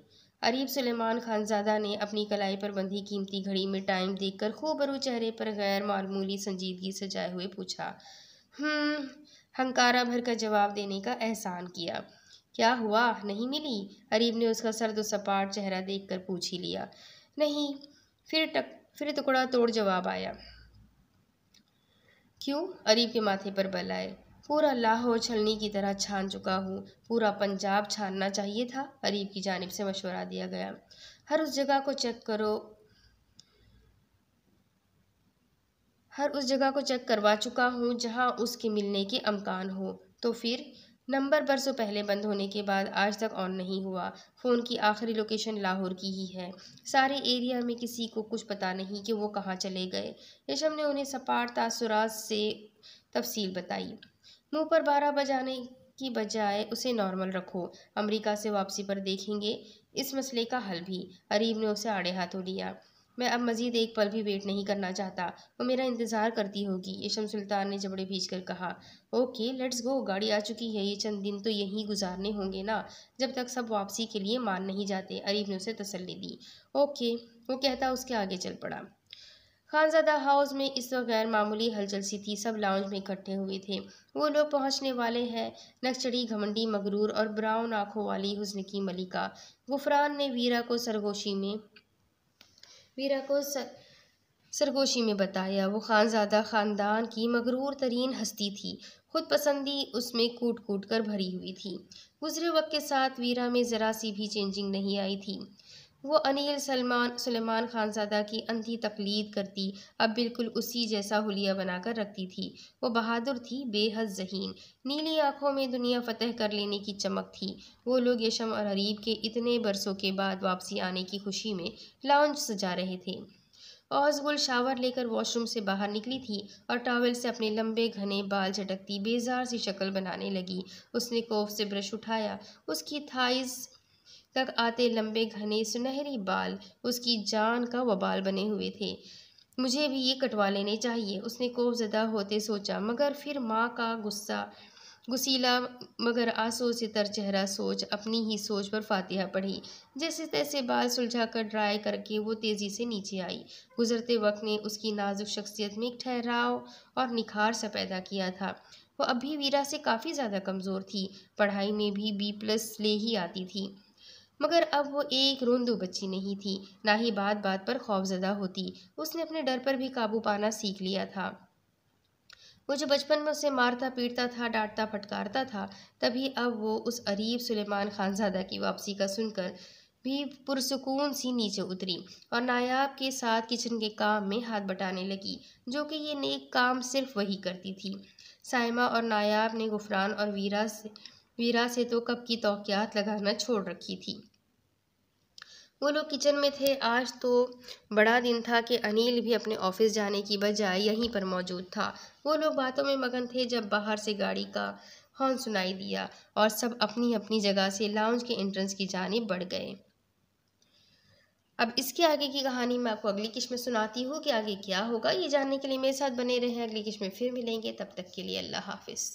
अरीब सुलेमान खानजादा ने अपनी कलाई पर बंधी कीमती घड़ी में टाइम देखकर खूबरू चेहरे पर गैर मामूली संजीदगी सजाए हुए पूछा। हंकारा भर का जवाब देने का एहसान किया। क्या हुआ, नहीं मिली? अरीब ने उसका सर्द सपाट चेहरा देखकर पूछ ही लिया। नहीं, फिर टुकड़ा तोड़ जवाब आया। क्यों? अरीब के माथे पर बल आए। पूरा लाहौर छलनी की तरह छान चुका हूँ, पूरा पंजाब छानना चाहिए था, अरीब की जानिब से मशवरा दिया गया। हर उस जगह को चेक करवा चुका हूँ जहाँ उसके मिलने के अमकान हो। तो फिर? नंबर बरसों पहले बंद होने के बाद आज तक ऑन नहीं हुआ। फ़ोन की आखिरी लोकेशन लाहौर की ही है। सारे एरिया में किसी को कुछ पता नहीं कि वो कहाँ चले गए। यशम ने उन्हें सपाट तासुरात से तफसील बताई। मुंह पर 12 बजाने की बजाय उसे नॉर्मल रखो, अमेरिका से वापसी पर देखेंगे इस मसले का हल भी। अरीब ने उसे आड़े हाथों लिया। मैं अब मज़ीद एक पल भी वेट नहीं करना चाहता, वो मेरा इंतज़ार करती होगी, यशम सुल्तान ने जबड़े भींचकर कहा। ओके, लेट्स गो, गाड़ी आ चुकी है, ये चंद दिन तो यहीं गुजारने होंगे ना, जब तक सब वापसी के लिए मान नहीं जाते, अरीब ने उसे तसल्ली दी। ओके, वो कहता उसके आगे चल पड़ा। खानज़ादा हाउस में इस वक्त गैर मामूली हलचल सी थी। सब लाउंज में इकट्ठे हुए थे। वो लोग पहुंचने वाले हैं। नक्शड़ी, घमंडी, मगरूर और ब्राउन आंखों वाली हुस्न की मलिका। गुफरान ने वीरा को सरगोशी में बताया। वो खानज़ादा ख़ानदान की मगरूर तरीन हस्ती थी। खुद पसंदी उसमें कूट कूट कर भरी हुई थी। गुजरे वक्त के साथ वीरा में ज़रा सी भी चेंजिंग नहीं आई थी। वो अनील सुलेमान खानज़ादा की अंधी तकलीद करती, अब बिल्कुल उसी जैसा हुलिया बनाकर रखती थी। वो बहादुर थी, बेहद ज़हीन। नीली आंखों में दुनिया फतह कर लेने की चमक थी। वो लोग यशम और हरीब के इतने बरसों के बाद वापसी आने की खुशी में लाउंज सजा रहे थे। औज़गुल शावर लेकर वॉशरूम से बाहर निकली थी और टॉवेल से अपने लंबे घने बाल झटकती बेजार सी शक्ल बनाने लगी। उसने कोफ से ब्रश उठाया। उसकी थाइज तक आते लंबे घने सुनहरी बाल उसकी जान का वबाल बने हुए थे। मुझे भी ये कटवा लेने चाहिए, उसने खौफज़दा होते सोचा, मगर फिर माँ का गुस्सीला मगर आंसू से तर चेहरा सोच अपनी ही सोच पर फातिहा पढ़ी। जैसे तैसे बाल सुलझाकर ड्राई करके वो तेज़ी से नीचे आई। गुजरते वक्त ने उसकी नाजुक शख्सियत में एक ठहराव और निखार सा पैदा किया था। वो अभी वीरा से काफ़ी ज़्यादा कमज़ोर थी। पढ़ाई में भी B+ ले ही आती थी, मगर अब वो एक रोंदू बच्ची नहीं थी, ना ही बात बात पर खौफज़दा होती। उसने अपने डर पर भी काबू पाना सीख लिया था। वो जो बचपन में उसे मारता पीटता था, डांटता फटकारता था, तभी अब वो उस अरीब सुलेमान खानज़ादा की वापसी का सुनकर भी पुरसुकून सी नीचे उतरी और नायाब के साथ किचन के काम में हाथ बटाने लगी, जो कि ये नेक काम सिर्फ वही करती थी। साइमा और नायाब ने गुफरान और वीरा से तो कब की तौक़ियात लगाना छोड़ रखी थी। वो लोग किचन में थे। आज तो बड़ा दिन था कि अनिल भी अपने ऑफिस जाने की बजाय यहीं पर मौजूद था। वो लोग बातों में मगन थे जब बाहर से गाड़ी का हॉर्न सुनाई दिया और सब अपनी अपनी जगह से लाउंज के एंट्रेंस की जानिब बढ़ गए। अब इसके आगे की कहानी मैं आपको अगली किस्त में सुनाती हूँ कि आगे क्या होगा। ये जानने के लिए मेरे साथ बने रहें। अगली किस्त में फिर मिलेंगे, तब तक के लिए अल्लाह हाफिज़।